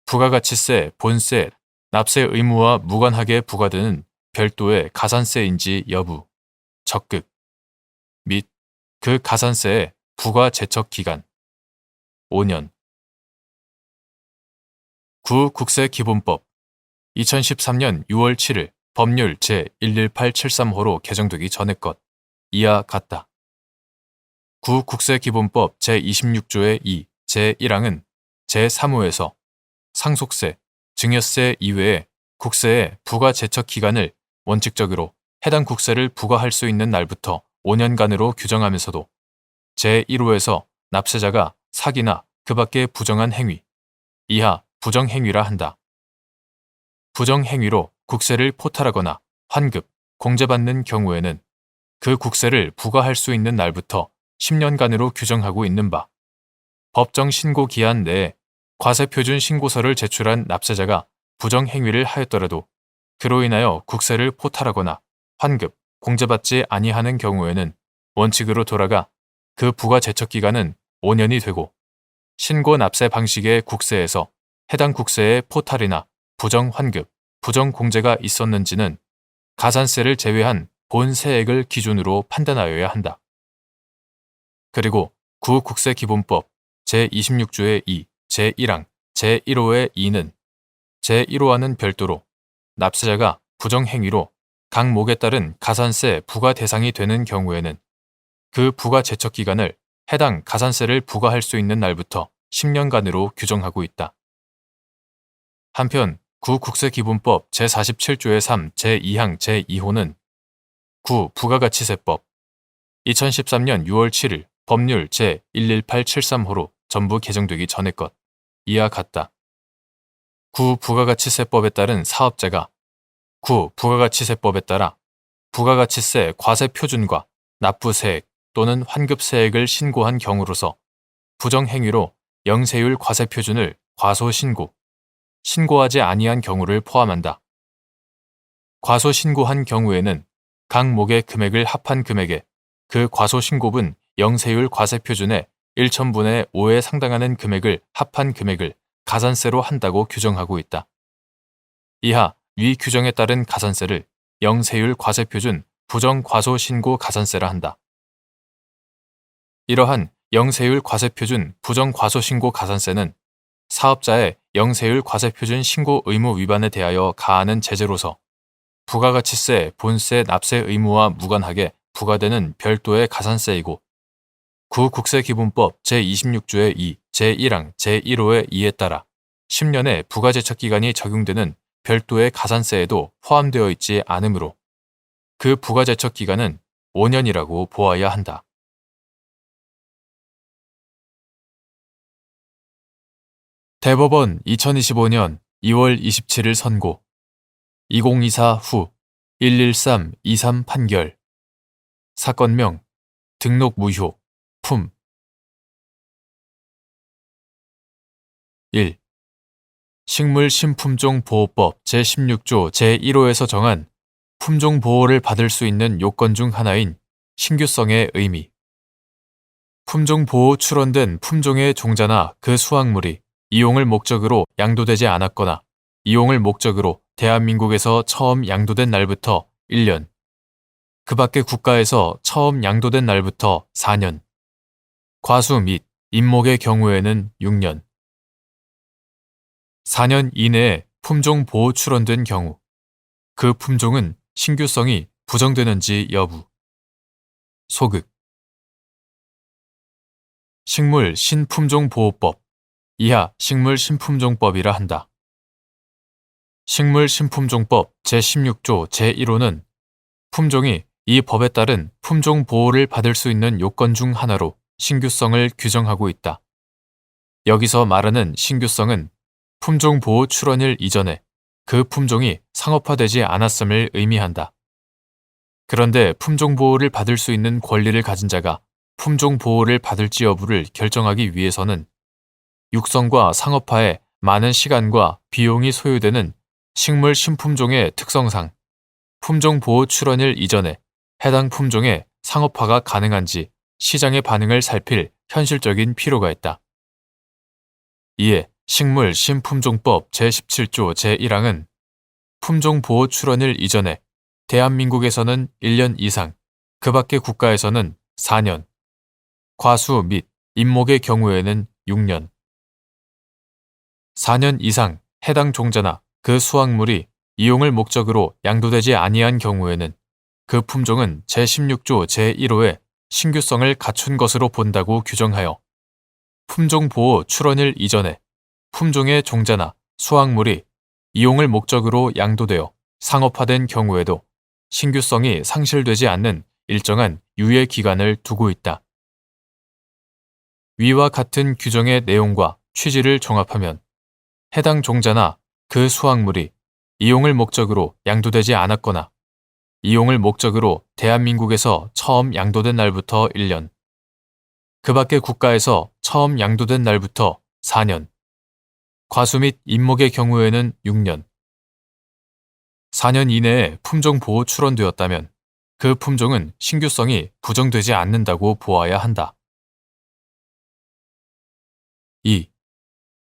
부가가치세, 본세, 납세 의무와 무관하게 부과되는 별도의 가산세인지 여부, 적극 및 그 가산세의 부과제척 기간 5년 국세기본법 2013년 6월 7일 법률 제11873호로 개정되기 전의 것 이하 같다. 국세기본법 제26조의 2, 제1항은 제3호에서 상속세, 증여세 이외의 국세의 부과제척 기간을 원칙적으로 해당 국세를 부과할 수 있는 날부터 5년간으로 규정하면서도 제1호에서 납세자가 사기나 그 밖의 부정한 행위, 이하 부정행위라 한다. 부정행위로 국세를 포탈하거나 환급, 공제받는 경우에는 그 국세를 부과할 수 있는 날부터 10년간으로 규정하고 있는 바, 법정 신고 기한 내에 과세표준 신고서를 제출한 납세자가 부정행위를 하였더라도 그로 인하여 국세를 포탈하거나 환급, 공제받지 아니하는 경우에는 원칙으로 돌아가 그 부과 제척 기간은 5년이 되고 신고 납세 방식의 국세에서 해당 국세의 포탈이나 부정 환급, 부정 공제가 있었는지는 가산세를 제외한 본 세액을 기준으로 판단하여야 한다. 그리고 구국세기본법 제26조의 2, 제1항, 제1호의 2는 제1호와는 별도로 납세자가 부정행위로 각 목에 따른 가산세 부과 대상이 되는 경우에는 그 부과 제척 기간을 해당 가산세를 부과할 수 있는 날부터 10년간으로 규정하고 있다. 한편 구국세기본법 제47조의 3, 제2항, 제2호는 구부가가치세법 2013년 6월 7일 법률 제11873호로 전부 개정되기 전의 것, 이와 같다. 구부가가치세법에 따른 사업자가 구부가가치세법에 따라 부가가치세 과세표준과 납부세액 또는 환급세액을 신고한 경우로서 부정행위로 영세율 과세표준을 과소신고, 신고하지 아니한 경우를 포함한다. 과소신고한 경우에는 각 목의 금액을 합한 금액에 그 과소신고분 영세율 과세표준의 1,000분의 5에 상당하는 금액을 합한 금액을 가산세로 한다고 규정하고 있다. 이하 위 규정에 따른 가산세를 영세율 과세표준 부정과소신고 가산세라 한다. 이러한 영세율 과세표준 부정과소신고 가산세는 사업자의 영세율 과세표준 신고 의무 위반에 대하여 가하는 제재로서 부가가치세 본세 납세 의무와 무관하게 부과되는 별도의 가산세이고 구국세기본법 제26조의 2, 제1항, 제1호의 2에 따라 10년의 부가제척 기간이 적용되는 별도의 가산세에도 포함되어 있지 않으므로 그 부가제척 기간은 5년이라고 보아야 한다. 대법원 2025년 2월 27일 선고 2024 후 11323 판결 사건명 등록 무효 품 1. 식물신품종보호법 제16조 제1호에서 정한 품종보호를 받을 수 있는 요건 중 하나인 신규성의 의미. 품종보호 출원된 품종의 종자나 그 수확물이 이용을 목적으로 양도되지 않았거나 이용을 목적으로 대한민국에서 처음 양도된 날부터 1년, 그 밖의 국가에서 처음 양도된 날부터 4년, 과수 및 임목의 경우에는 6년, 4년 이내에 품종 보호 출원된 경우, 그 품종은 신규성이 부정되는지 여부. 소극. 식물 신품종보호법 이하 식물신품종법이라 한다. 식물신품종법 제16조 제1호는 품종이 이 법에 따른 품종보호를 받을 수 있는 요건 중 하나로 신규성을 규정하고 있다. 여기서 말하는 신규성은 품종보호 출원일 이전에 그 품종이 상업화되지 않았음을 의미한다. 그런데 품종보호를 받을 수 있는 권리를 가진 자가 품종보호를 받을지 여부를 결정하기 위해서는 육성과 상업화에 많은 시간과 비용이 소요되는 식물 신품종의 특성상 품종보호 출원일 이전에 해당 품종의 상업화가 가능한지 시장의 반응을 살필 현실적인 필요가 있다. 이에 식물 신품종법 제17조 제1항은 품종보호 출원일 이전에 대한민국에서는 1년 이상, 그 밖의 국가에서는 4년, 과수 및 임목의 경우에는 6년, 4년 이상 해당 종자나 그 수확물이 이용을 목적으로 양도되지 아니한 경우에는 그 품종은 제16조 제1호에 신규성을 갖춘 것으로 본다고 규정하여 품종보호 출원일 이전에 품종의 종자나 수확물이 이용을 목적으로 양도되어 상업화된 경우에도 신규성이 상실되지 않는 일정한 유예 기간을 두고 있다. 위와 같은 규정의 내용과 취지를 종합하면 해당 종자나 그 수확물이 이용을 목적으로 양도되지 않았거나 이용을 목적으로 대한민국에서 처음 양도된 날부터 1년, 그 밖의 국가에서 처음 양도된 날부터 4년, 과수 및 임목의 경우에는 6년, 4년 이내에 품종보호 출원되었다면 그 품종은 신규성이 부정되지 않는다고 보아야 한다. 2.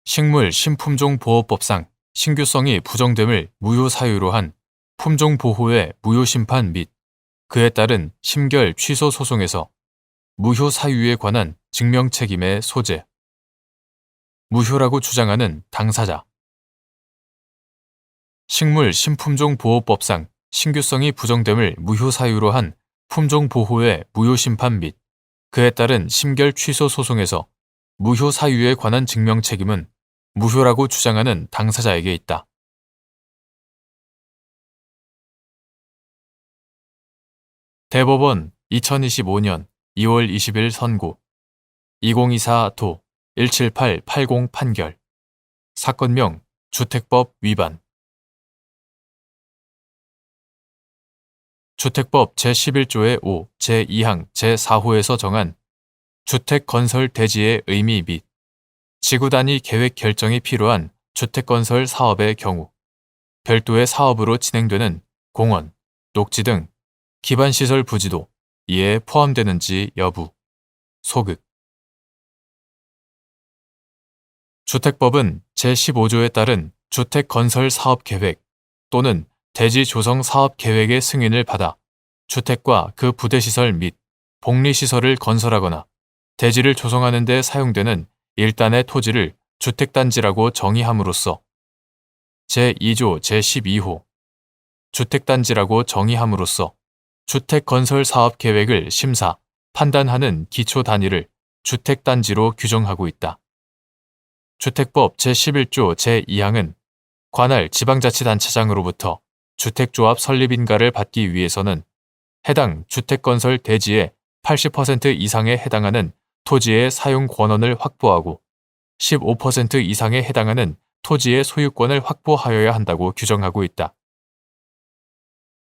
식물 신품종보호법상 신규성이 부정됨을 무효 사유로 한 품종보호의 무효심판 및 그에 따른 심결 취소 소송에서 무효 사유에 관한 증명책임의 소재. 무효라고 주장하는 당사자. 식물 신품종보호법상 신규성이 부정됨을 무효 사유로 한 품종보호의 무효심판 및 그에 따른 심결 취소 소송에서 무효 사유에 관한 증명책임은 무효라고 주장하는 당사자에게 있다. 대법원 2025년 2월 20일 선고 2024도 17880 판결 사건명 주택법 위반 주택법 제11조의 5, 제2항, 제4호에서 정한 주택건설 대지의 의미 및 지구 단위 계획 결정이 필요한 주택건설 사업의 경우 별도의 사업으로 진행되는 공원, 녹지 등 기반시설 부지도 이에 포함되는지 여부, 소극. 주택법은 제15조에 따른 주택건설 사업계획 또는 대지 조성 사업계획의 승인을 받아 주택과 그 부대시설 및 복리시설을 건설하거나 대지를 조성하는 데 사용되는 일단의 토지를 주택단지라고 정의함으로써 제2조 제12호 주택단지라고 정의함으로써 주택건설사업계획을 심사, 판단하는 기초 단위를 주택단지로 규정하고 있다. 주택법 제11조 제2항은 관할 지방자치단체장으로부터 주택조합 설립인가를 받기 위해서는 해당 주택건설 대지의 80% 이상에 해당하는 토지의 사용 권한을 확보하고 15% 이상에 해당하는 토지의 소유권을 확보하여야 한다고 규정하고 있다.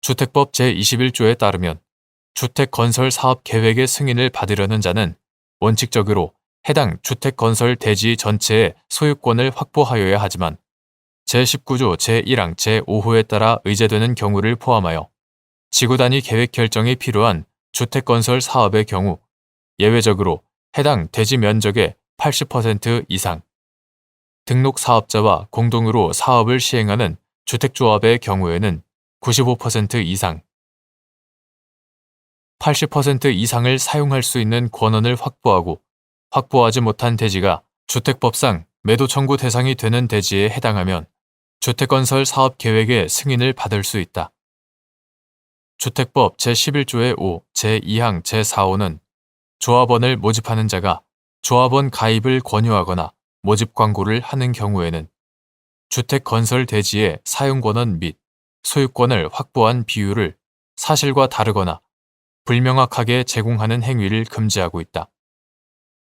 주택법 제21조에 따르면 주택건설 사업 계획의 승인을 받으려는 자는 원칙적으로 해당 주택건설 대지 전체의 소유권을 확보하여야 하지만 제19조 제1항 제5호에 따라 의제되는 경우를 포함하여 지구 단위 계획 결정이 필요한 주택건설 사업의 경우 예외적으로 해당 대지 면적의 80% 이상, 등록 사업자와 공동으로 사업을 시행하는 주택조합의 경우에는 95% 이상, 80% 이상을 사용할 수 있는 권한을 확보하고 확보하지 못한 대지가 주택법상 매도 청구 대상이 되는 대지에 해당하면 주택건설 사업 계획의 승인을 받을 수 있다. 주택법 제11조의 5, 제2항 제4호는 조합원을 모집하는 자가 조합원 가입을 권유하거나 모집 광고를 하는 경우에는 주택건설 대지의 사용권한 및 소유권을 확보한 비율을 사실과 다르거나 불명확하게 제공하는 행위를 금지하고 있다.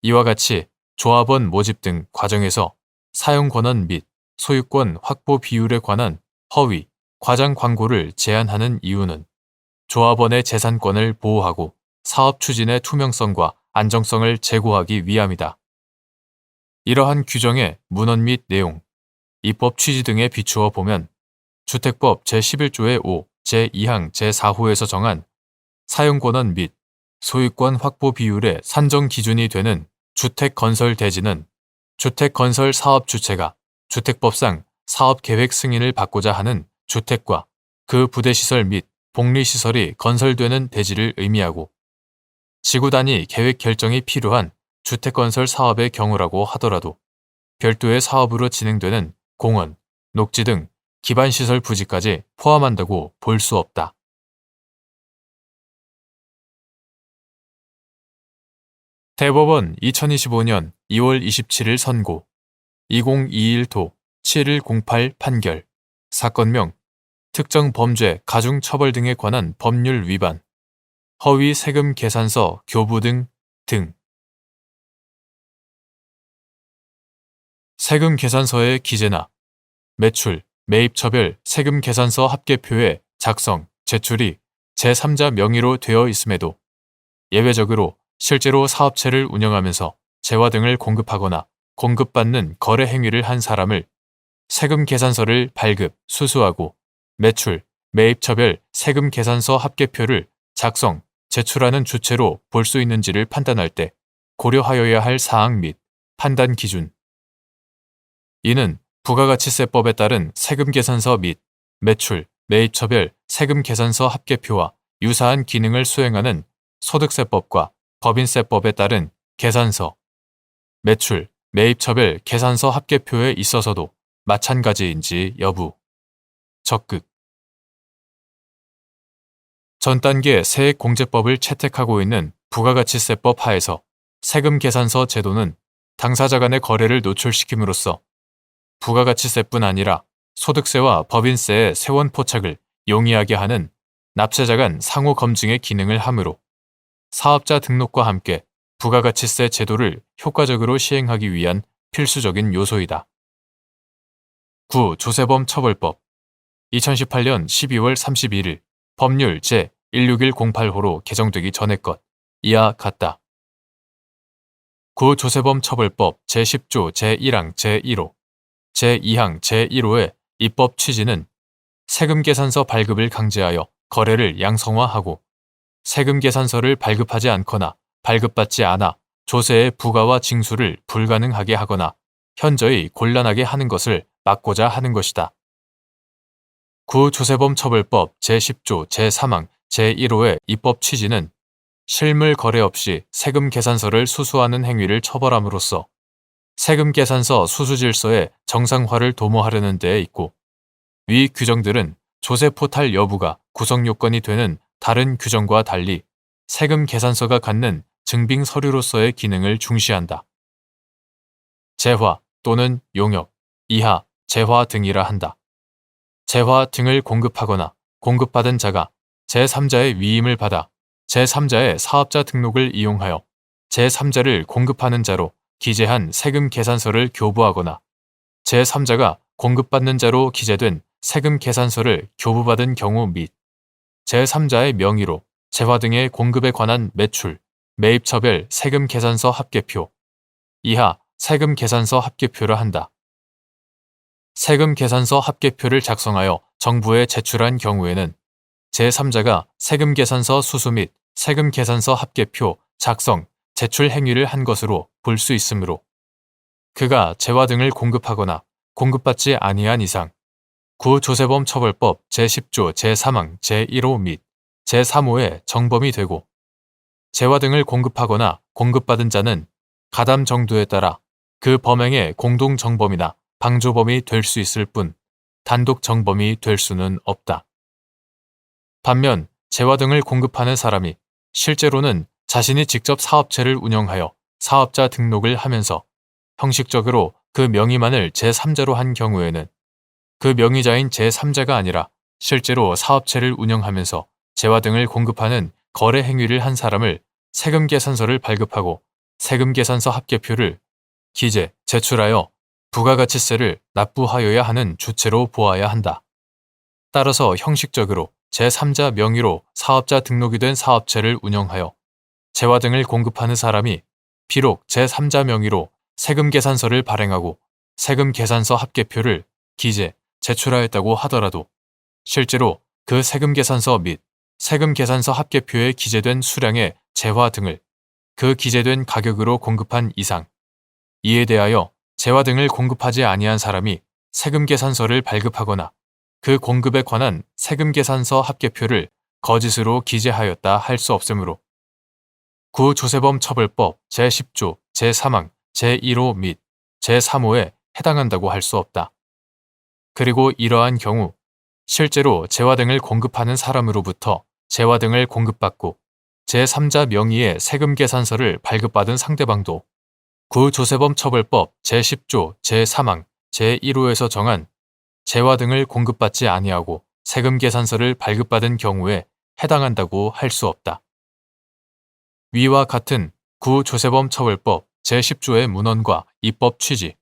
이와 같이 조합원 모집 등 과정에서 사용권한 및 소유권 확보 비율에 관한 허위, 과장 광고를 제한하는 이유는 조합원의 재산권을 보호하고 사업 추진의 투명성과 안정성을 제고하기 위함이다. 이러한 규정의 문헌 및 내용, 입법 취지 등에 비추어 보면 주택법 제11조의 5, 제2항 제4호에서 정한 사용권한 및 소유권 확보 비율의 산정 기준이 되는 주택건설 대지는 주택건설 사업 주체가 주택법상 사업계획 승인을 받고자 하는 주택과 그 부대시설 및 복리시설이 건설되는 대지를 의미하고 지구 단위 계획 결정이 필요한 주택건설 사업의 경우라고 하더라도 별도의 사업으로 진행되는 공원, 녹지 등 기반시설 부지까지 포함한다고 볼 수 없다. 대법원 2025년 2월 27일 선고 2021도 7108 판결 사건명 특정 범죄 가중 처벌 등에 관한 법률 위반 허위 세금 계산서 교부 등 세금 계산서의 기재나 매출, 매입처별 세금 계산서 합계표의 작성, 제출이 제3자 명의로 되어 있음에도 예외적으로 실제로 사업체를 운영하면서 재화 등을 공급하거나 공급받는 거래 행위를 한 사람을 세금 계산서를 발급, 수수하고 매출, 매입처별 세금 계산서 합계표를 작성, 제출하는 주체로 볼 수 있는지를 판단할 때 고려하여야 할 사항 및 판단 기준. 이는 부가가치세법에 따른 세금 계산서 및 매출, 매입처별 세금 계산서 합계표와 유사한 기능을 수행하는 소득세법과 법인세법에 따른 계산서, 매출, 매입처별 계산서 합계표에 있어서도 마찬가지인지 여부. 적극. 전 단계 세액공제법을 채택하고 있는 부가가치세법 하에서 세금 계산서 제도는 당사자 간의 거래를 노출시킴으로써 부가가치세뿐 아니라 소득세와 법인세의 세원 포착을 용이하게 하는 납세자 간 상호 검증의 기능을 하므로 사업자 등록과 함께 부가가치세 제도를 효과적으로 시행하기 위한 필수적인 요소이다. 9. 조세범 처벌법 2018년 12월 31일 법률 제16108호로 개정되기 전의 것 이하 같다. 9. 조세범 처벌법 제10조 제1항 제1호 제2항 제1호의 입법 취지는 세금 계산서 발급을 강제하여 거래를 양성화하고 세금 계산서를 발급하지 않거나 발급받지 않아 조세의 부과와 징수를 불가능하게 하거나 현저히 곤란하게 하는 것을 막고자 하는 것이다. 9. 조세범 처벌법 제10조 제3항 제1호의 입법 취지는 실물 거래 없이 세금 계산서를 수수하는 행위를 처벌함으로써 세금 계산서 수수 질서의 정상화를 도모하려는 데에 있고 위 규정들은 조세 포탈 여부가 구성 요건이 되는 다른 규정과 달리 세금 계산서가 갖는 증빙 서류로서의 기능을 중시한다. 재화 또는 용역, 이하, 재화 등이라 한다. 재화 등을 공급하거나 공급받은 자가 제3자의 위임을 받아 제3자의 사업자 등록을 이용하여 제3자를 공급하는 자로 기재한 세금 계산서를 교부하거나 제3자가 공급받는 자로 기재된 세금 계산서를 교부받은 경우 및 제3자의 명의로 재화 등의 공급에 관한 매출, 매입처별 세금 계산서 합계표, 이하 세금 계산서 합계표를 한다. 세금 계산서 합계표를 작성하여 정부에 제출한 경우에는 제3자가 세금 계산서 수수 및 세금 계산서 합계표 작성, 제출 행위를 한 것으로 볼 수 있으므로 그가 재화 등을 공급하거나 공급받지 아니한 이상 구조세범 처벌법 제10조 제3항 제1호 및 제3호의 정범이 되고 재화 등을 공급하거나 공급받은 자는 가담 정도에 따라 그 범행의 공동 정범이나 방조범이 될 수 있을 뿐 단독 정범이 될 수는 없다. 반면 재화 등을 공급하는 사람이 실제로는 자신이 직접 사업체를 운영하여 사업자 등록을 하면서 형식적으로 그 명의만을 제3자로 한 경우에는 그 명의자인 제3자가 아니라 실제로 사업체를 운영하면서 재화 등을 공급하는 거래 행위를 한 사람을 세금 계산서를 발급하고 세금 계산서 합계표를 기재, 제출하여 부가가치세를 납부하여야 하는 주체로 보아야 한다. 따라서 형식적으로 제3자 명의로 사업자 등록이 된 사업체를 운영하여 재화 등을 공급하는 사람이 비록 제3자 명의로 세금 계산서를 발행하고 세금 계산서 합계표를 기재, 제출하였다고 하더라도 실제로 그 세금 계산서 및 세금 계산서 합계표에 기재된 수량의 재화 등을 그 기재된 가격으로 공급한 이상 이에 대하여 재화 등을 공급하지 아니한 사람이 세금 계산서를 발급하거나 그 공급에 관한 세금 계산서 합계표를 거짓으로 기재하였다 할 수 없으므로 구조세범 처벌법 제10조 제3항 제1호 및 제3호에 해당한다고 할 수 없다. 그리고 이러한 경우 실제로 재화 등을 공급하는 사람으로부터 재화 등을 공급받고 제3자 명의의 세금 계산서를 발급받은 상대방도 구조세범 처벌법 제10조 제3항 제1호에서 정한 재화 등을 공급받지 아니하고 세금 계산서를 발급받은 경우에 해당한다고 할 수 없다. 위와 같은 구조세범 처벌법 제10조의 문헌과 입법 취지,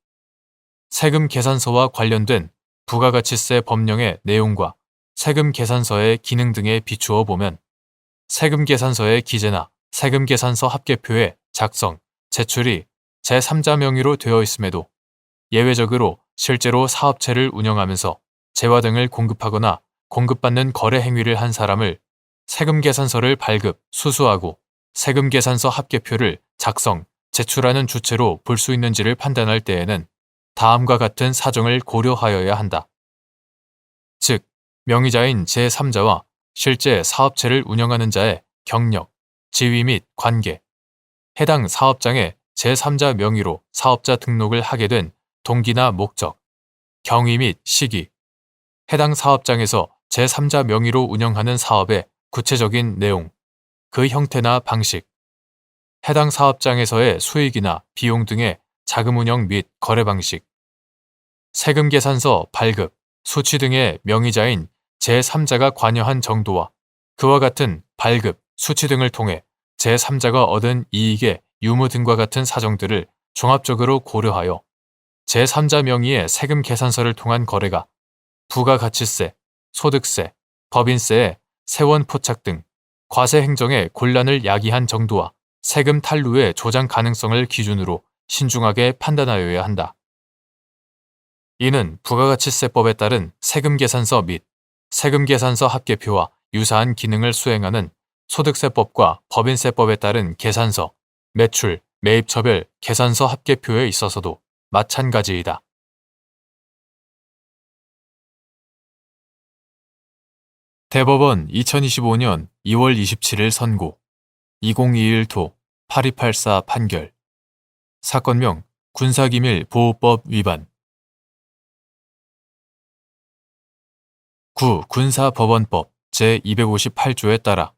세금 계산서와 관련된 부가가치세 법령의 내용과 세금 계산서의 기능 등에 비추어 보면 세금 계산서의 기재나 세금 계산서 합계표의 작성, 제출이 제3자 명의로 되어 있음에도 예외적으로 실제로 사업체를 운영하면서 재화 등을 공급하거나 공급받는 거래 행위를 한 사람을 세금 계산서를 발급, 수수하고 세금 계산서 합계표를 작성, 제출하는 주체로 볼 수 있는지를 판단할 때에는 다음과 같은 사정을 고려하여야 한다. 즉, 명의자인 제3자와 실제 사업체를 운영하는 자의 경력, 지위 및 관계, 해당 사업장에 제3자 명의로 사업자 등록을 하게 된 동기나 목적, 경위 및 시기, 해당 사업장에서 제3자 명의로 운영하는 사업의 구체적인 내용, 그 형태나 방식, 해당 사업장에서의 수익이나 비용 등의 자금 운영 및 거래 방식, 세금 계산서 발급, 수취 등의 명의자인 제3자가 관여한 정도와 그와 같은 발급, 수취 등을 통해 제3자가 얻은 이익의 유무 등과 같은 사정들을 종합적으로 고려하여 제3자 명의의 세금 계산서를 통한 거래가 부가가치세, 소득세, 법인세의 세원 포착 등 과세 행정의 곤란을 야기한 정도와 세금 탈루의 조장 가능성을 기준으로 신중하게 판단하여야 한다. 이는 부가가치세법에 따른 세금 계산서 및 세금 계산서 합계표와 유사한 기능을 수행하는 소득세법과 법인세법에 따른 계산서, 매출, 매입처별 계산서 합계표에 있어서도 마찬가지이다. 대법원 2025년 2월 27일 선고 2021도 8284 판결 사건명 군사기밀보호법 위반 9. 군사법원법 제258조에 따라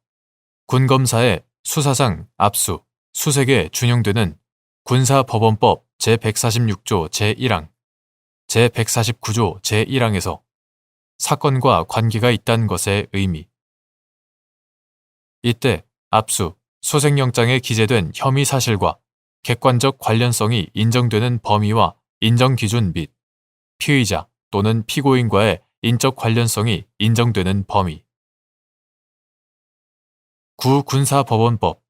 군검사의 수사상 압수, 수색에 준용되는 군사법원법 제146조 제1항, 제149조 제1항에서 사건과 관계가 있다는 것의 의미. 이때 압수, 수색영장에 기재된 혐의 사실과 객관적 관련성이 인정되는 범위와 인정기준 및 피의자 또는 피고인과의 인적 관련성이 인정되는 범위. 군사법원법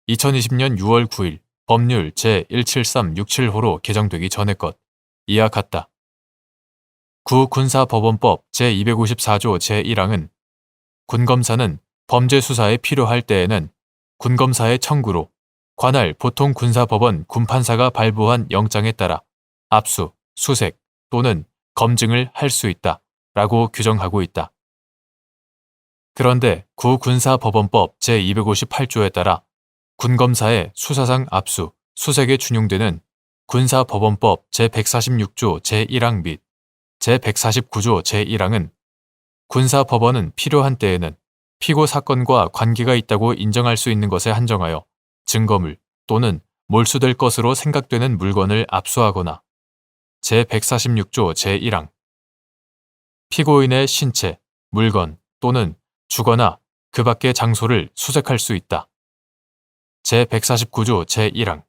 2020년 6월 9일 법률 제17367호로 개정되기 전의 것 이와 같다. 군사법원법 제254조 제1항은 군검사는 범죄 수사에 필요할 때에는 군검사의 청구로 관할 보통군사법원 군판사가 발부한 영장에 따라 압수, 수색 또는 검증을 할 수 있다 라고 규정하고 있다. 그런데 군사법원법 제258조에 따라 군검사의 수사상 압수, 수색에 준용되는 군사법원법 제146조 제1항 및 제149조 제1항은 군사법원은 필요한 때에는 피고 사건과 관계가 있다고 인정할 수 있는 것에 한정하여 증거물 또는 몰수될 것으로 생각되는 물건을 압수하거나 제146조 제1항 피고인의 신체, 물건 또는 주거나 그 밖의 장소를 수색할 수 있다. 제149조 제1항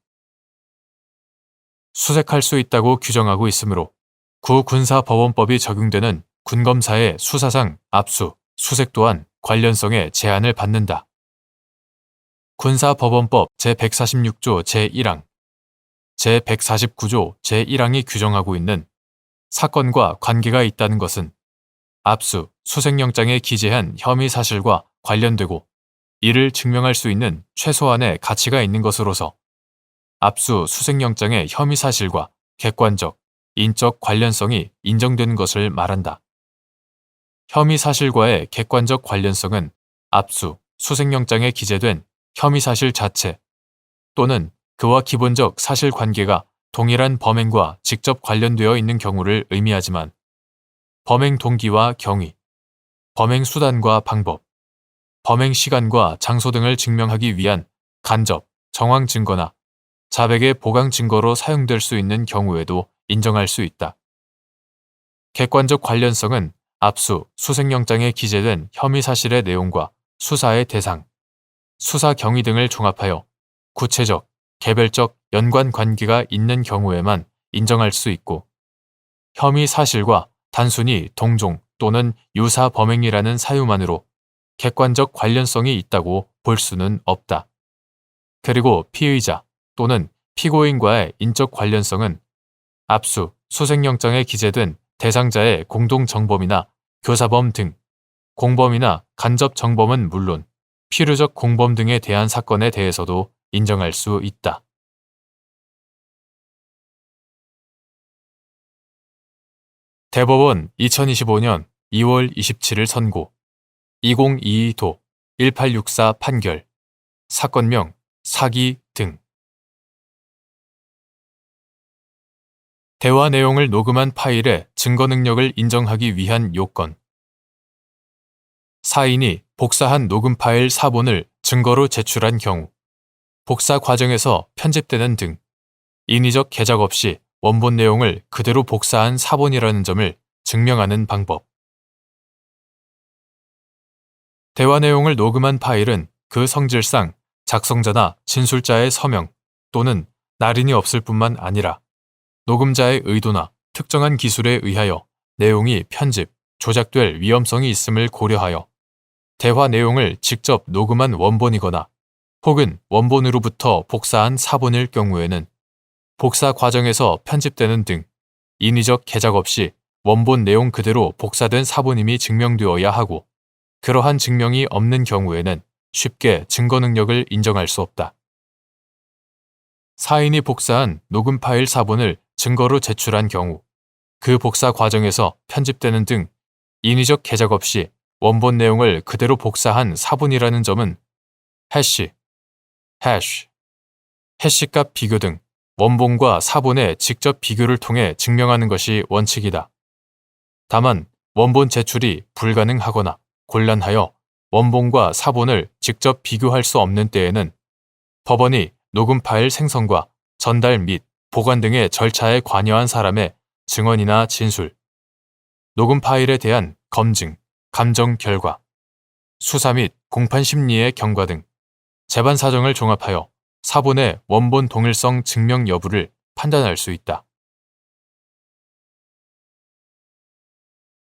수색할 수 있다고 규정하고 있으므로 군사법원법이 적용되는 군검사의 수사상 압수, 수색 또한 관련성에 제한을 받는다. 군사법원법 제146조 제1항, 제149조 제1항이 규정하고 있는 사건과 관계가 있다는 것은 압수, 수색영장에 기재한 혐의 사실과 관련되고 이를 증명할 수 있는 최소한의 가치가 있는 것으로서 압수, 수색영장의 혐의 사실과 객관적, 인적 관련성이 인정되는 것을 말한다. 혐의 사실과의 객관적 관련성은 압수, 수색영장에 기재된 혐의 사실 자체 또는 그와 기본적 사실관계가 동일한 범행과 직접 관련되어 있는 경우를 의미하지만 범행 동기와 경위, 범행 수단과 방법, 범행 시간과 장소 등을 증명하기 위한 간접, 정황 증거나 자백의 보강 증거로 사용될 수 있는 경우에도 인정할 수 있다. 객관적 관련성은 압수, 수색영장에 기재된 혐의 사실의 내용과 수사의 대상, 수사 경위 등을 종합하여 구체적, 개별적 연관 관계가 있는 경우에만 인정할 수 있고 혐의 사실과 단순히 동종 또는 유사 범행이라는 사유만으로 객관적 관련성이 있다고 볼 수는 없다. 그리고 피의자 또는 피고인과의 인적 관련성은 압수, 수색영장에 기재된 대상자의 공동정범이나 교사범 등 공범이나 간접 정범은 물론 필요적 공범 등에 대한 사건에 대해서도 인정할 수 있다. 대법원 2025년 2월 27일 선고 2022도 1864 판결 사건명 사기 등 대화 내용을 녹음한 파일의 증거 능력을 인정하기 위한 요건 사인이 복사한 녹음 파일 사본을 증거로 제출한 경우 복사 과정에서 편집되는 등 인위적 개작 없이 원본 내용을 그대로 복사한 사본이라는 점을 증명하는 방법. 대화 내용을 녹음한 파일은 그 성질상 작성자나 진술자의 서명 또는 날인이 없을 뿐만 아니라 녹음자의 의도나 특정한 기술에 의하여 내용이 편집, 조작될 위험성이 있음을 고려하여 대화 내용을 직접 녹음한 원본이거나 혹은 원본으로부터 복사한 사본일 경우에는 복사 과정에서 편집되는 등 인위적 개작 없이 원본 내용 그대로 복사된 사본임이 증명되어야 하고 그러한 증명이 없는 경우에는 쉽게 증거 능력을 인정할 수 없다. 사인이 복사한 녹음 파일 사본을 증거로 제출한 경우 그 복사 과정에서 편집되는 등 인위적 개작 없이 원본 내용을 그대로 복사한 사본이라는 점은 해시, 해시값 비교 등 원본과 사본의 직접 비교를 통해 증명하는 것이 원칙이다. 다만 원본 제출이 불가능하거나 곤란하여 원본과 사본을 직접 비교할 수 없는 때에는 법원이 녹음 파일 생성과 전달 및 보관 등의 절차에 관여한 사람의 증언이나 진술, 녹음 파일에 대한 검증, 감정 결과, 수사 및 공판 심리의 경과 등 재반 사정을 종합하여 사본의 원본 동일성 증명 여부를 판단할 수 있다.